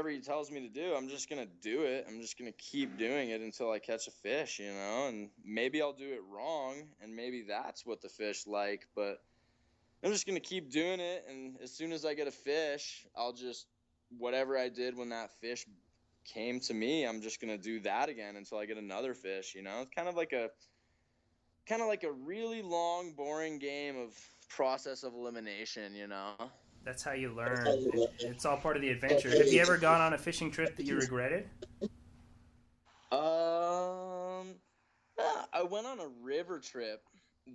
he tells me to do, I'm just going to do it. I'm just going to keep doing it until I catch a fish, you know, and maybe I'll do it wrong, and maybe that's what the fish like, but I'm just going to keep doing it. And as soon as I get a fish, I'll just, whatever I did when that fish came to me, I'm just going to do that again until I get another fish, you know. It's kind of like a really long, boring game of process of elimination, you know. That's how you learn. It's all part of the adventure. Have you ever gone on a fishing trip that you regretted? I went on a river trip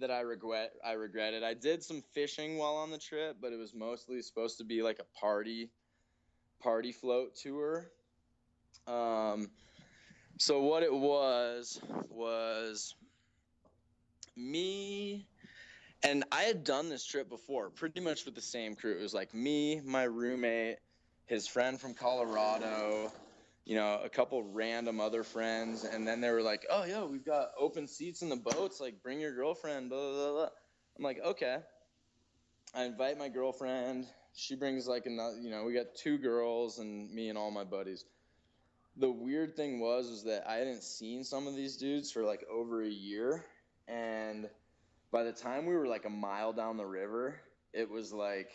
that I regretted. I did some fishing while on the trip, but it was mostly supposed to be like a party float tour. Um, so what it was me, and I had done this trip before, pretty much with the same crew. It was like me, my roommate, his friend from Colorado, a couple random other friends, and then they were like, "Oh, yo, we've got open seats in the boats. Like, bring your girlfriend." Blah blah blah. I'm like, "Okay." I invite my girlfriend. She brings like another. We got two girls and me and all my buddies. The weird thing was that I hadn't seen some of these dudes for like over a year, and by the time we were like a mile down the river, it was like,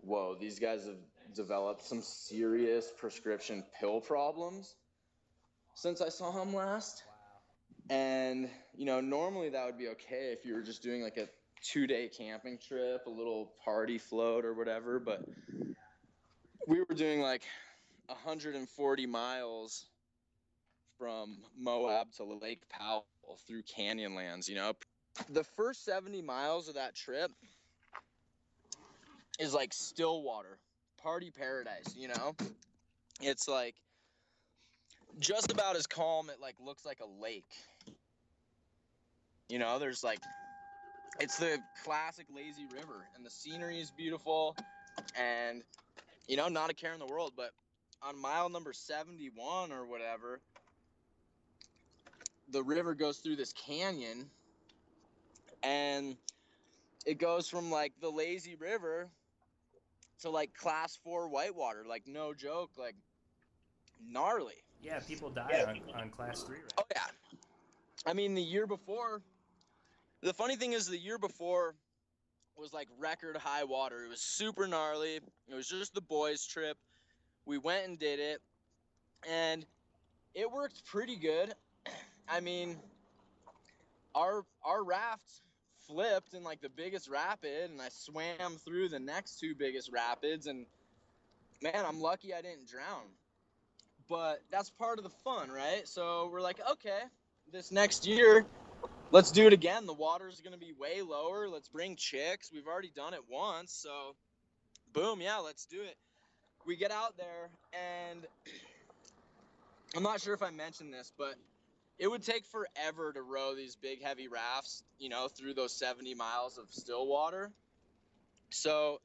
whoa, these guys have developed some serious prescription pill problems since I saw him last. Wow. And, normally that would be okay if you were just doing like a 2-day camping trip, a little party float or whatever. But we were doing like 140 miles from Moab to Lake Powell through Canyonlands. The first 70 miles of that trip is like Stillwater, party paradise. It's like just about as calm. It like looks like a lake. There's like, it's the classic lazy river, and the scenery is beautiful, and not a care in the world. But on mile number 71 or whatever, the river goes through this canyon, and it goes from like the lazy river to like class 4 whitewater. Like, no joke, like gnarly. Yeah, people die on class 3 right Oh yeah. I mean, the funny thing is the year before was like record high water. It was super gnarly. It was just the boys trip. We went and did it, and it worked pretty good. I mean, our raft flipped in like the biggest rapid, and I swam through the next two biggest rapids, and man, I'm lucky I didn't drown. But that's part of the fun, right? So we're like, okay, this next year, let's do it again. The water's going to be way lower. Let's bring chicks. We've already done it once. So, boom, yeah, let's do it. We get out there, and I'm not sure if I mentioned this, but it would take forever to row these big, heavy rafts, through those 70 miles of still water. So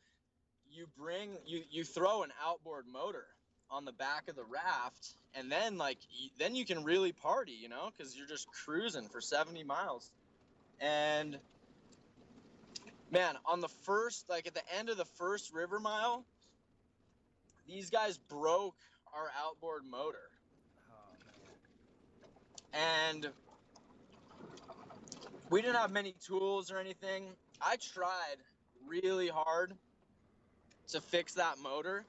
you throw an outboard motor on the back of the raft, and then then you can really party, because you're just cruising for 70 miles. And man, on the first, like at the end of the first river mile, these guys broke our outboard motor. Oh, man. And we didn't have many tools or anything. I tried really hard to fix that motor,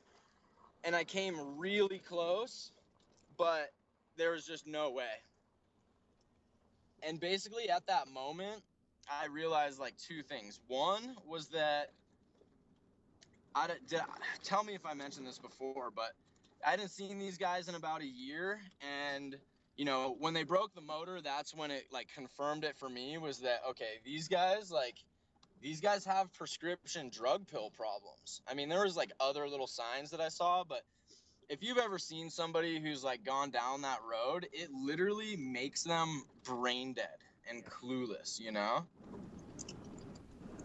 and I came really close, but there was just no way. And basically at that moment, I realized like two things. One was that tell me if I mentioned this before, but I hadn't seen these guys in about a year, and when they broke the motor, that's when it like confirmed it for me, was that okay, these guys have prescription drug pill problems. I mean, there was like other little signs that I saw, but if you've ever seen somebody who's like gone down that road, it literally makes them brain dead and clueless.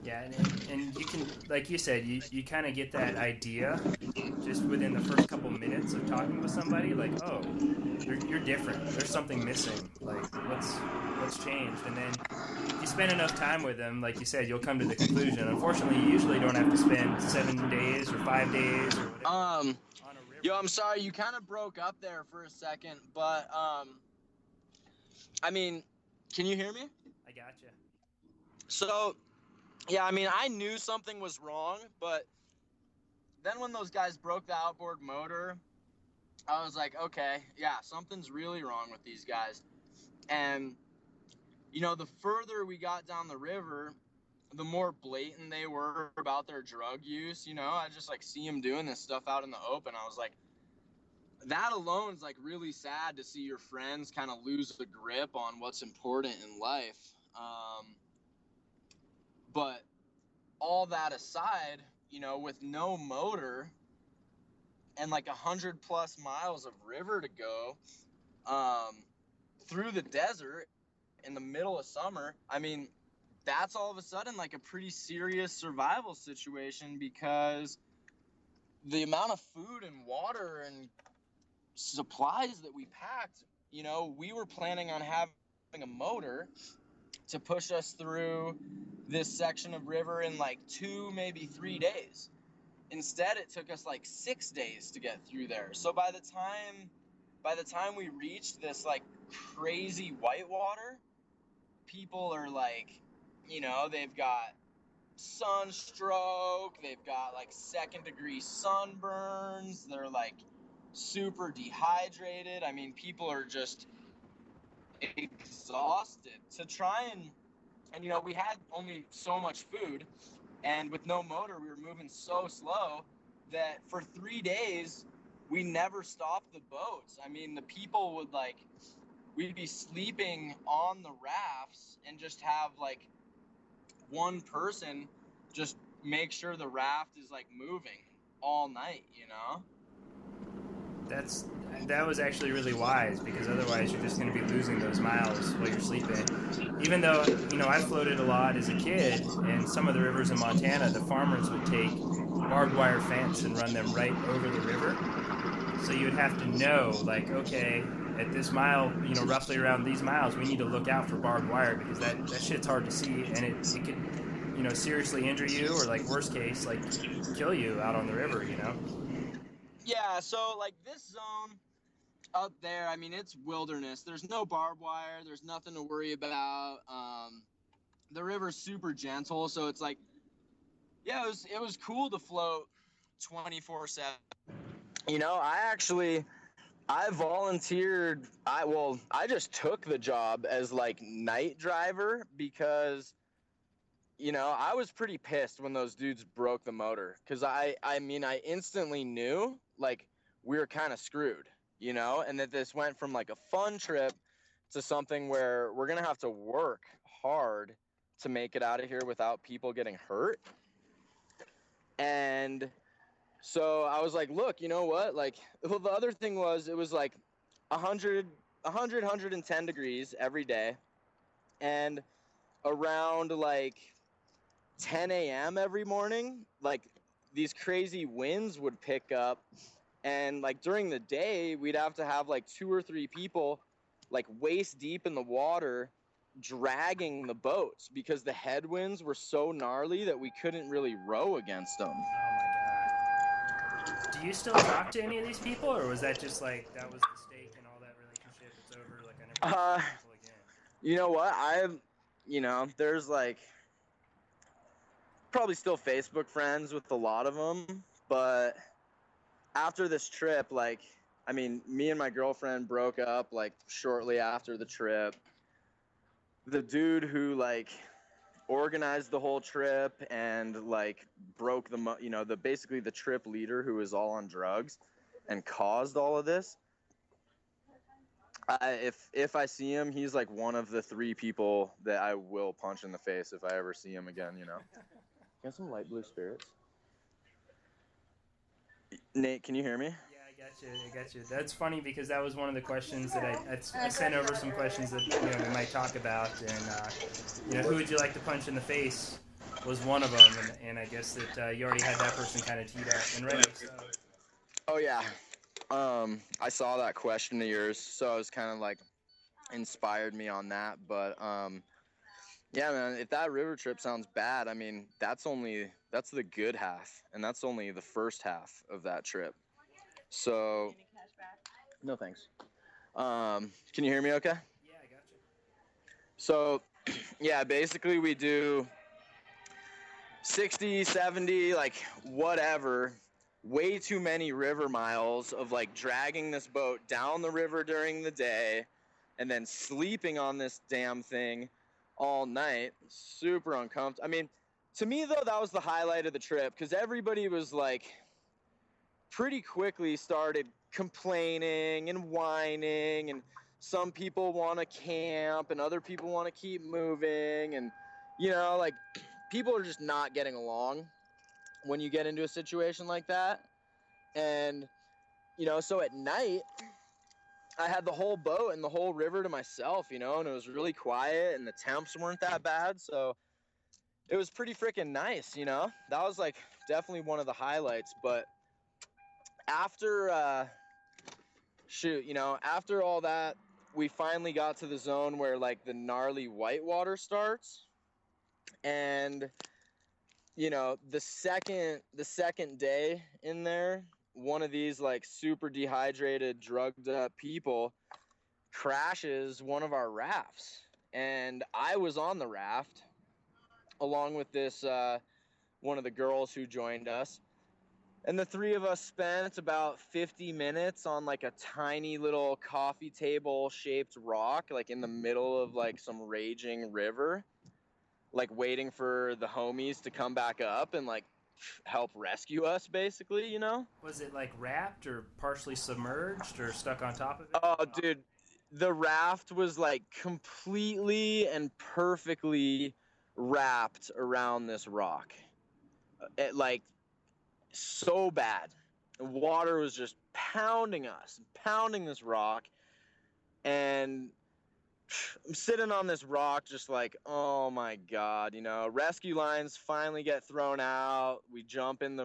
Yeah, and you can, like you said, you kind of get that idea just within the first couple minutes of talking with somebody, like, oh, you're different. There's something missing. Like, what's changed? And then if you spend enough time with them, like you said, you'll come to the conclusion. Unfortunately, you usually don't have to spend 7 days or 5 days or whatever on a river. Yo, I'm sorry, you kind of broke up there for a second, but I mean, can you hear me? I gotcha. So, yeah, I mean, I knew something was wrong, but then when those guys broke the outboard motor, I was like, okay, yeah, something's really wrong with these guys. And, the further we got down the river, the more blatant they were about their drug use. I just like see them doing this stuff out in the open. I was like, that alone is like really sad to see your friends kind of lose the grip on what's important in life. But all that aside, you know, with no motor and like 100+ miles of river to go, through the desert in the middle of summer, I mean, that's all of a sudden like a pretty serious survival situation, because the amount of food and water and supplies that we packed, you know, we were planning on having a motor to push us through this section of river in like 2, maybe 3 days. Instead, it took us like 6 days to get through there. So by the time we reached this like crazy whitewater, people are like, you know, they've got sunstroke, they've got like 2nd-degree sunburns, they're like super dehydrated. I mean, people are just exhausted to try and you know, we had only so much food, and with no motor we were moving so slow that for 3 days we never stopped the boats. I mean, the people would like, we'd be sleeping on the rafts and just have like one person just make sure the raft is like moving all night, you know? That was actually really wise, because otherwise you're just going to be losing those miles while you're sleeping. Even though, you know, I floated a lot as a kid, and some of the rivers in Montana, the farmers would take barbed wire fence and run them right over the river. So you'd have to know, like, okay, at this mile, you know, roughly around these miles, we need to look out for barbed wire, because that shit's hard to see, and it could, you know, seriously injure you, or like worst case, like kill you out on the river, you know? Yeah, so like this zone up there, I mean, it's wilderness. There's no barbed wire. There's nothing to worry about. The river's super gentle, so it's like, yeah, it was cool to float 24/7. You know, I volunteered. I just took the job as like night driver because, you know, I was pretty pissed when those dudes broke the motor, because I mean, I instantly knew like we were kind of screwed, you know, and that this went from like a fun trip to something where we're gonna have to work hard to make it out of here without people getting hurt. And so I was like, look, you know what? Like, well, the other thing was, it was like 110 degrees every day. And around like 10 a.m. every morning, like these crazy winds would pick up. And like during the day, we'd have to have like 2 or 3 people like waist deep in the water dragging the boats, because the headwinds were so gnarly that we couldn't really row against them. Oh my god. Do you still talk to any of these people, or was that just like, that was the stake and all that relationship, it's over, like I never talk to people again? You know what? You know, there's like probably still Facebook friends with a lot of them, but after this trip, like, I mean, me and my girlfriend broke up like shortly after the trip. The dude who like organized the whole trip and like broke you know, basically the trip leader, who was all on drugs and caused all of this. If I see him, he's like one of the 3 people that I will punch in the face if I ever see him again, you know. You got some light blue spirits? Nate, can you hear me? Yeah, I got you. That's funny, because that was one of the questions that I sent over some questions that, you know, we might talk about, and you know, who would you like to punch in the face was one of them, and I guess that you already had that person kind of teed up and ready. So. Oh yeah, I saw that question of yours, so I was kind of like inspired me on that. But yeah, man, if that river trip sounds bad, I mean, that's the good half, and that's only the first half of that trip. So, no thanks. Can you hear me okay? Yeah, I got you. So, yeah, basically we do 60, 70, like whatever, way too many river miles of like dragging this boat down the river during the day and then sleeping on this damn thing all night. Super uncomfortable. I mean, to me though, that was the highlight of the trip, because everybody was like pretty quickly started complaining and whining, and some people want to camp and other people want to keep moving, and like people are just not getting along when you get into a situation like that. And so at night I had the whole boat and the whole river to myself, and it was really quiet and the temps weren't that bad, so it was pretty freaking nice. That was like definitely one of the highlights. But after after all that, we finally got to the zone where like the gnarly whitewater starts. And the second day in there, one of these like super dehydrated, drugged up people crashes one of our rafts. And I was on the raft along with this one of the girls who joined us. And the three of us spent about 50 minutes on like a tiny little coffee table shaped rock, like in the middle of like some raging river, like waiting for the homies to come back up and like help rescue us, basically. Was it like wrapped or partially submerged or stuck on top of it? Oh, dude, the raft was like completely and perfectly wrapped around this rock. It like so bad. The water was just pounding this rock. And I'm sitting on this rock just like, oh my God, rescue lines finally get thrown out. We jump in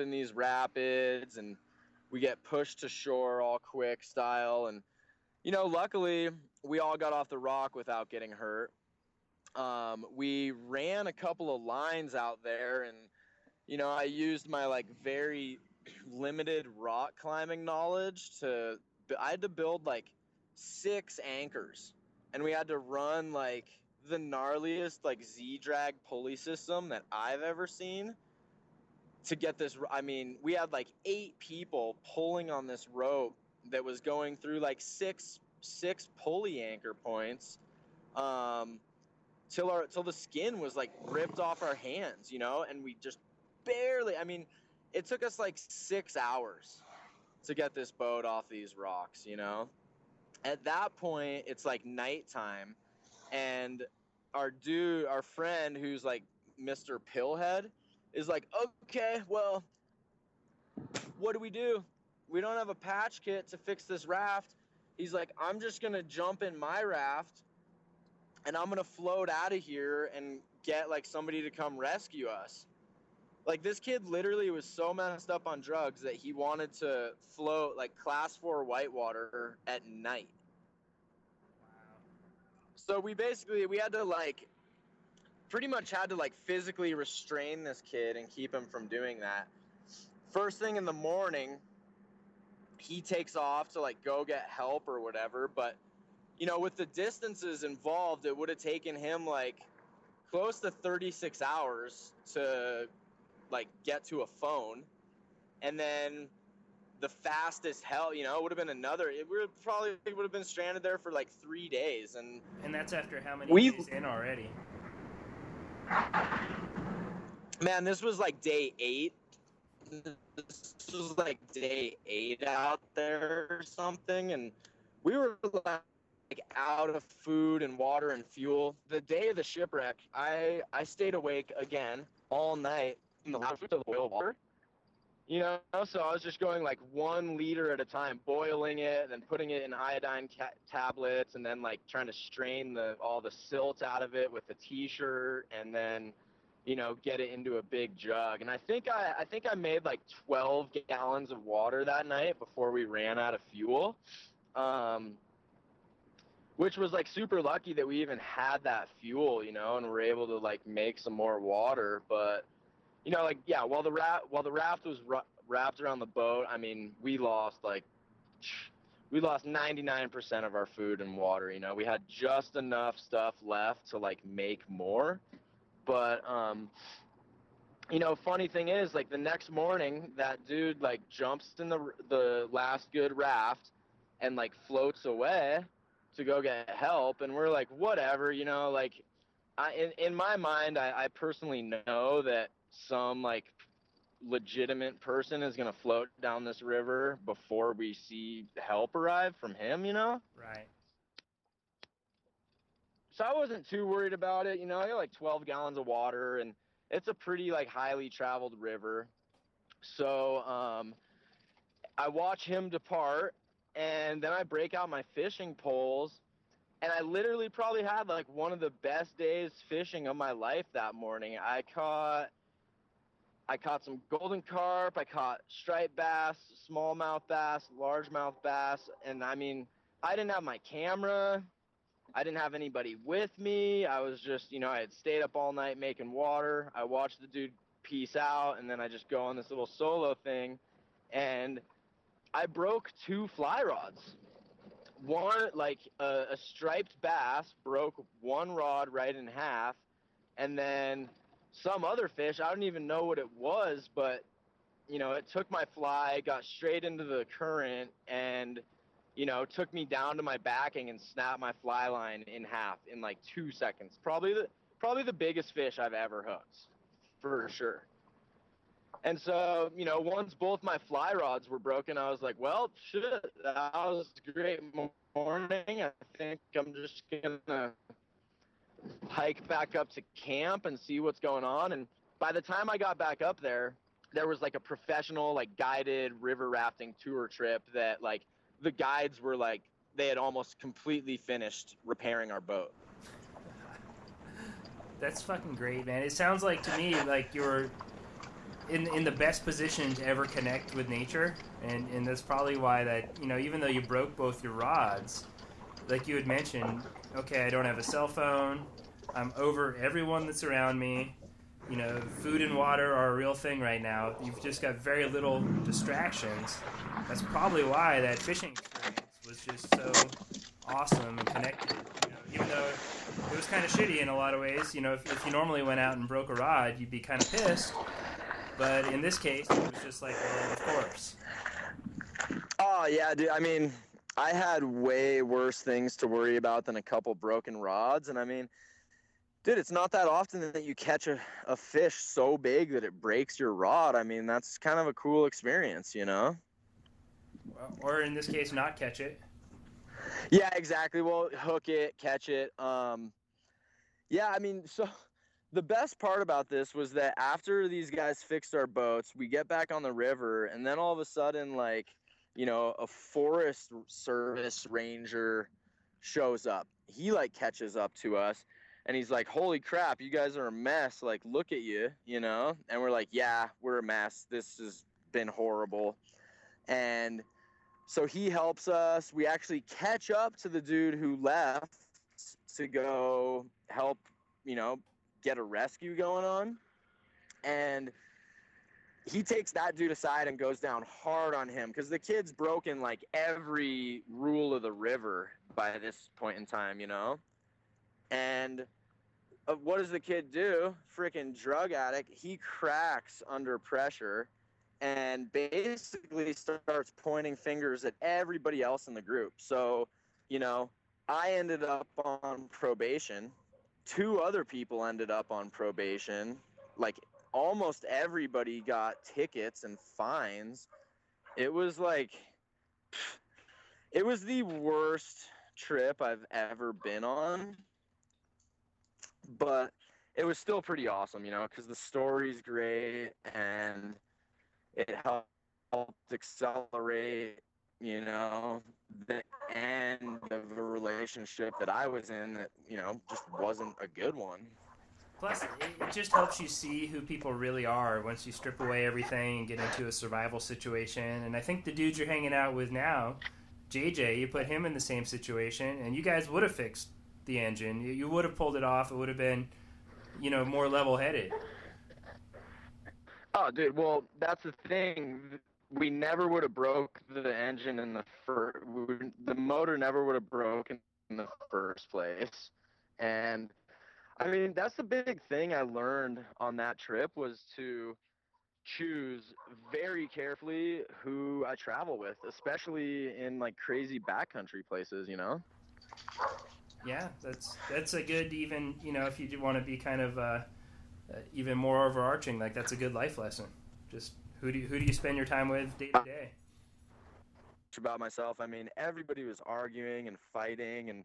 these rapids and we get pushed to shore all quick style. And, luckily we all got off the rock without getting hurt. We ran a couple of lines out there, and, I used my like very limited rock climbing knowledge I had to build like 6 anchors, and we had to run like the gnarliest like Z-drag pulley system that I've ever seen to get this. I mean, we had like 8 people pulling on this rope that was going through like six pulley anchor points, till the skin was like ripped off our hands, and we just barely, I mean, it took us like 6 hours to get this boat off these rocks. At that point, it's like nighttime, and our friend who's like Mr. Pillhead is like, okay, well, what do? We don't have a patch kit to fix this raft. He's like, I'm just going to jump in my raft and I'm going to float out of here and get like somebody to come rescue us. Like, this kid literally was so messed up on drugs that he wanted to float like class 4 whitewater at night. So we had to like pretty much had to like physically restrain this kid and keep him from doing that. First thing in the morning, he takes off to like go get help or whatever. But, with the distances involved, it would have taken him like close to 36 hours to like get to a phone. And then the fastest hell, it would have been it would have been stranded there for like 3 days. And that's after how many days in already? Man, this was like day 8. This was like day 8 out there or something. And we were like out of food and water and fuel. The day of the shipwreck, I stayed awake again all night in the lounge with the boil water. So I was just going like 1 liter at a time, boiling it, and then putting it in iodine tablets, and then like trying to strain all the silt out of it with a t-shirt, and then, get it into a big jug. And I think I made like 12 gallons of water that night before we ran out of fuel, which was like super lucky that we even had that fuel, and were able to like make some more water. But while the raft was wrapped around the boat, I mean, we lost 99% of our food and water. We had just enough stuff left to like make more. But funny thing is, like, the next morning, that dude like jumps in the last good raft and like floats away to go get help, and we're like, whatever, like, in my mind, I personally know that some like legitimate person is going to float down this river before we see help arrive from him, Right. So I wasn't too worried about it. I got like 12 gallons of water, and it's a pretty like highly traveled river. So I watch him depart, and then I break out my fishing poles, and I literally probably had like one of the best days fishing of my life that morning. I caught some golden carp, I caught striped bass, smallmouth bass, largemouth bass, and I mean, I didn't have my camera. I didn't have anybody with me. I was just, I had stayed up all night making water. I watched the dude peace out, and then I just go on this little solo thing, and I broke 2 fly rods. One, like a striped bass, broke one rod right in half, and then some other fish, I don't even know what it was, but it took my fly, got straight into the current, and took me down to my backing and snapped my fly line in half in like 2 seconds. Probably the biggest fish I've ever hooked, for sure. And so, once both my fly rods were broken, I was like, well, shit, that was a great morning. I think I'm just going to hike back up to camp and see what's going on. And by the time I got back up there was like a professional, like guided river rafting tour trip that like the guides were like, they had almost completely finished repairing our boat. That's fucking great, man. It sounds like to me like you're in the best position to ever connect with nature, and that's probably why that, even though you broke both your rods, like you had mentioned, okay, I don't have a cell phone, I'm over everyone that's around me, food and water are a real thing right now, you've just got very little distractions. That's probably why that fishing experience was just so awesome and connected, even though it was kind of shitty in a lot of ways. If you normally went out and broke a rod, you'd be kind of pissed. But in this case, it was just like, well, of course. Oh, yeah, dude. I mean, I had way worse things to worry about than a couple broken rods. And I mean, dude, it's not that often that you catch a fish so big that it breaks your rod. I mean, that's kind of a cool experience, Or in this case, not catch it. Yeah, exactly. Well, hook it, catch it. Yeah, I mean, so the best part about this was that after these guys fixed our boats, we get back on the river, and then all of a sudden, like, a Forest Service ranger shows up. He like catches up to us, and he's like, holy crap, you guys are a mess. Like, look at you, and we're like, yeah, we're a mess. This has been horrible. And so he helps us. We actually catch up to the dude who left to go help, get a rescue going on. And he takes that dude aside and goes down hard on him because the kid's broken like every rule of the river by this point in time, And what does the kid do? Freaking drug addict. He cracks under pressure and basically starts pointing fingers at everybody else in the group. So, I ended up on probation. 2 other people ended up on probation. Like, almost everybody got tickets and fines. It was the worst trip I've ever been on. But it was still pretty awesome, because the story's great and it helped accelerate, the end of a relationship that I was in that, just wasn't a good one. Plus, it just helps you see who people really are once you strip away everything and get into a survival situation. And I think the dude you're hanging out with now, JJ, you put him in the same situation, and you guys would have fixed the engine. You would have pulled it off. It would have been, more level-headed. Oh, dude, well, that's the thing. We never would have broke the engine in the motor never would have broken in the first place. And I mean, that's the big thing I learned on that trip was to choose very carefully who I travel with, especially in like crazy backcountry places, Yeah, that's a good, even, if you want to be kind of even more overarching, like that's a good life lesson. Just who do you spend your time with day to day? About myself, I mean, everybody was arguing and fighting, and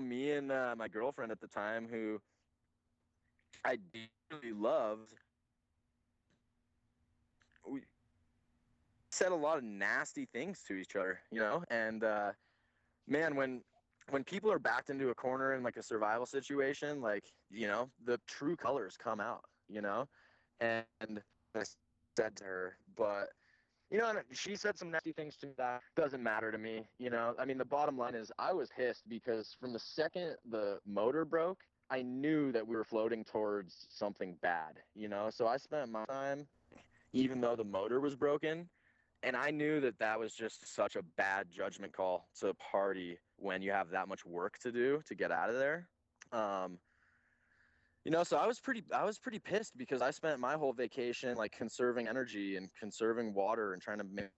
me and my girlfriend at the time, who I dearly loved, we said a lot of nasty things to each other, and man, when people are backed into a corner in like a survival situation, like, the true colors come out, and I said to her, but and she said some nasty things to me that doesn't matter to me, I mean, the bottom line is I was pissed because from the second the motor broke, I knew that we were floating towards something bad, so I spent my time, even though the motor was broken, and I knew that that was just such a bad judgment call to party when you have that much work to do to get out of there. So I was pretty pissed because I spent my whole vacation like conserving energy and conserving water and trying to make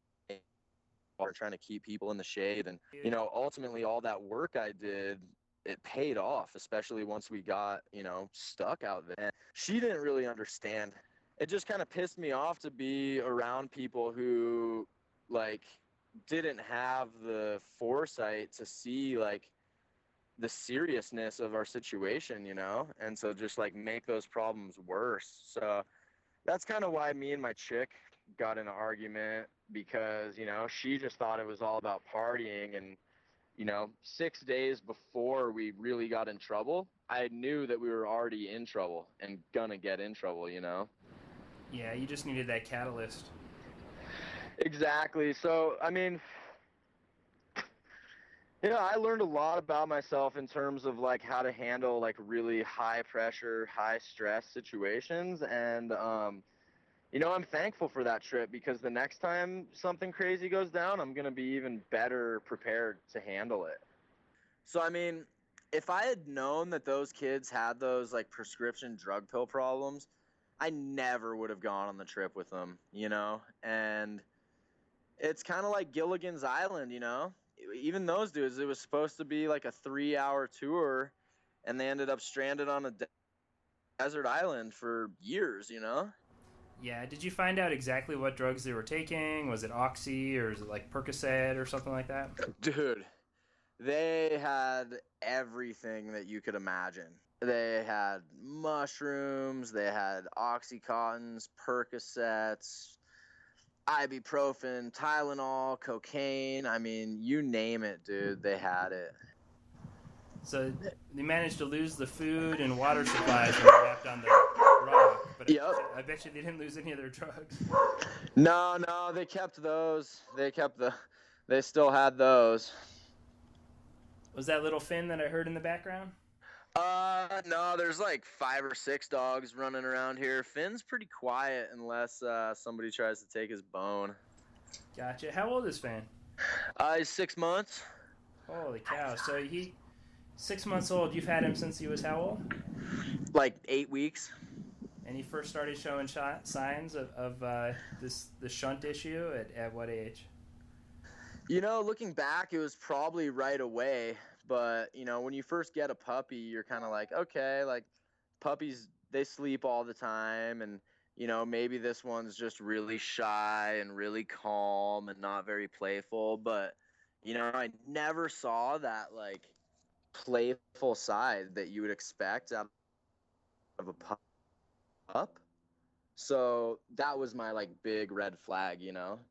water, trying to keep people in the shade. And, ultimately all that work I did, it paid off, especially once we got, stuck out there. And she didn't really understand. It just kind of pissed me off to be around people who like didn't have the foresight to see like the seriousness of our situation, and so just like make those problems worse. So that's kind of why me and my chick got in an argument, because, she just thought it was all about partying. And, 6 days before we really got in trouble, I knew that we were already in trouble and gonna get in trouble, Yeah, you just needed that catalyst. Exactly. So, I mean, I learned a lot about myself in terms of like how to handle like really high pressure, high stress situations. And, I'm thankful for that trip, because the next time something crazy goes down, I'm going to be even better prepared to handle it. So, I mean, if I had known that those kids had those like prescription drug pill problems, I never would have gone on the trip with them, and it's kind of like Gilligan's Island, even those dudes, it was supposed to be like a 3-hour tour, and they ended up stranded on a desert island for years, Yeah, did you find out exactly what drugs they were taking? Was it Oxy, or is it like Percocet or something like that? Dude, they had everything that you could imagine. They had mushrooms, they had Oxycontins, Percocets, ibuprofen, Tylenol, cocaine. I mean, you name it, dude, they had it. So they managed to lose the food and water supplies when they wrapped on the rock, but Yep. I bet you they didn't lose any of their drugs. No, they kept those. They still had those. Was that little Finn that I heard in the background? No, there's like 5 or 6 dogs running around here. Finn's pretty quiet unless somebody tries to take his bone. Gotcha. How old is Finn? He's 6 months. Holy cow. So 6 months old. You've had him since he was how old? Like 8 weeks. And he first started showing signs of the shunt issue at what age? Looking back, it was probably right away. But, when you first get a puppy, you're kind of like, okay, like puppies, they sleep all the time. And, maybe this one's just really shy and really calm and not very playful. But, I never saw that like playful side that you would expect out of a pup. So that was my like big red flag, Gotcha.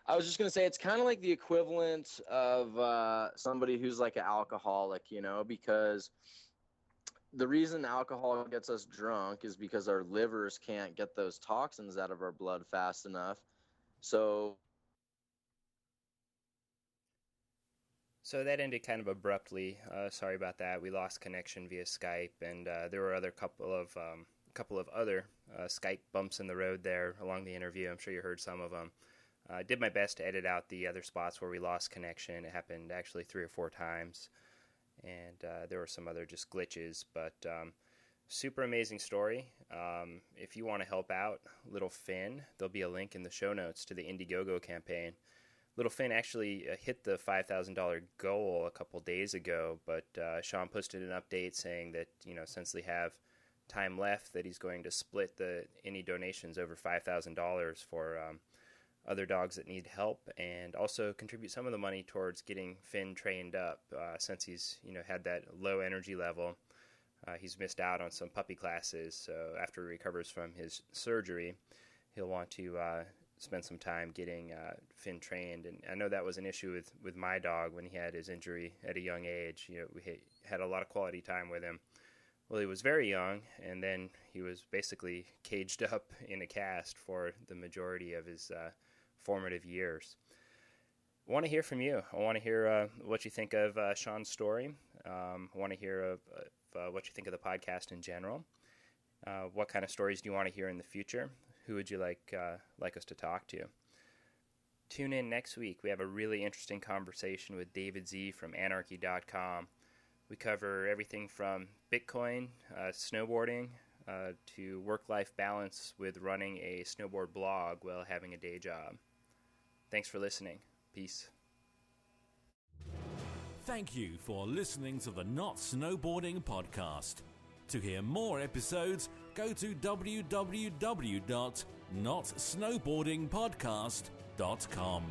I was just going to say it's kind of like the equivalent of somebody who's like an alcoholic, because the reason alcohol gets us drunk is because our livers can't get those toxins out of our blood fast enough. So that ended kind of abruptly. Sorry about that. We lost connection via Skype, and there were a couple of other Skype bumps in the road there along the interview. I'm sure you heard some of them. I did my best to edit out the other spots where we lost connection. It happened actually 3 or 4 times, and there were some other just glitches, but super amazing story. If you want to help out Little Finn, there'll be a link in the show notes to the Indiegogo campaign. Little Finn actually hit the $5,000 goal a couple days ago, but Sean posted an update saying that, since they have time left that he's going to split any donations over $5,000 for other dogs that need help, and also contribute some of the money towards getting Finn trained up. Since he's had that low energy level, he's missed out on some puppy classes. So after he recovers from his surgery, he'll want to spend some time getting Finn trained. And I know that was an issue with my dog when he had his injury at a young age. We had a lot of quality time with him. Well, he was very young, and then he was basically caged up in a cast for the majority of his formative years. I want to hear from you. I want to hear what you think of Sean's story. I want to hear of what you think of the podcast in general. What kind of stories do you want to hear in the future? Who would you like us to talk to? Tune in next week. We have a really interesting conversation with David Z from Anarchy.com. We cover everything from Bitcoin, snowboarding, to work-life balance with running a snowboard blog while having a day job. Thanks for listening. Peace. Thank you for listening to the Not Snowboarding Podcast. To hear more episodes, go to www.notsnowboardingpodcast.com.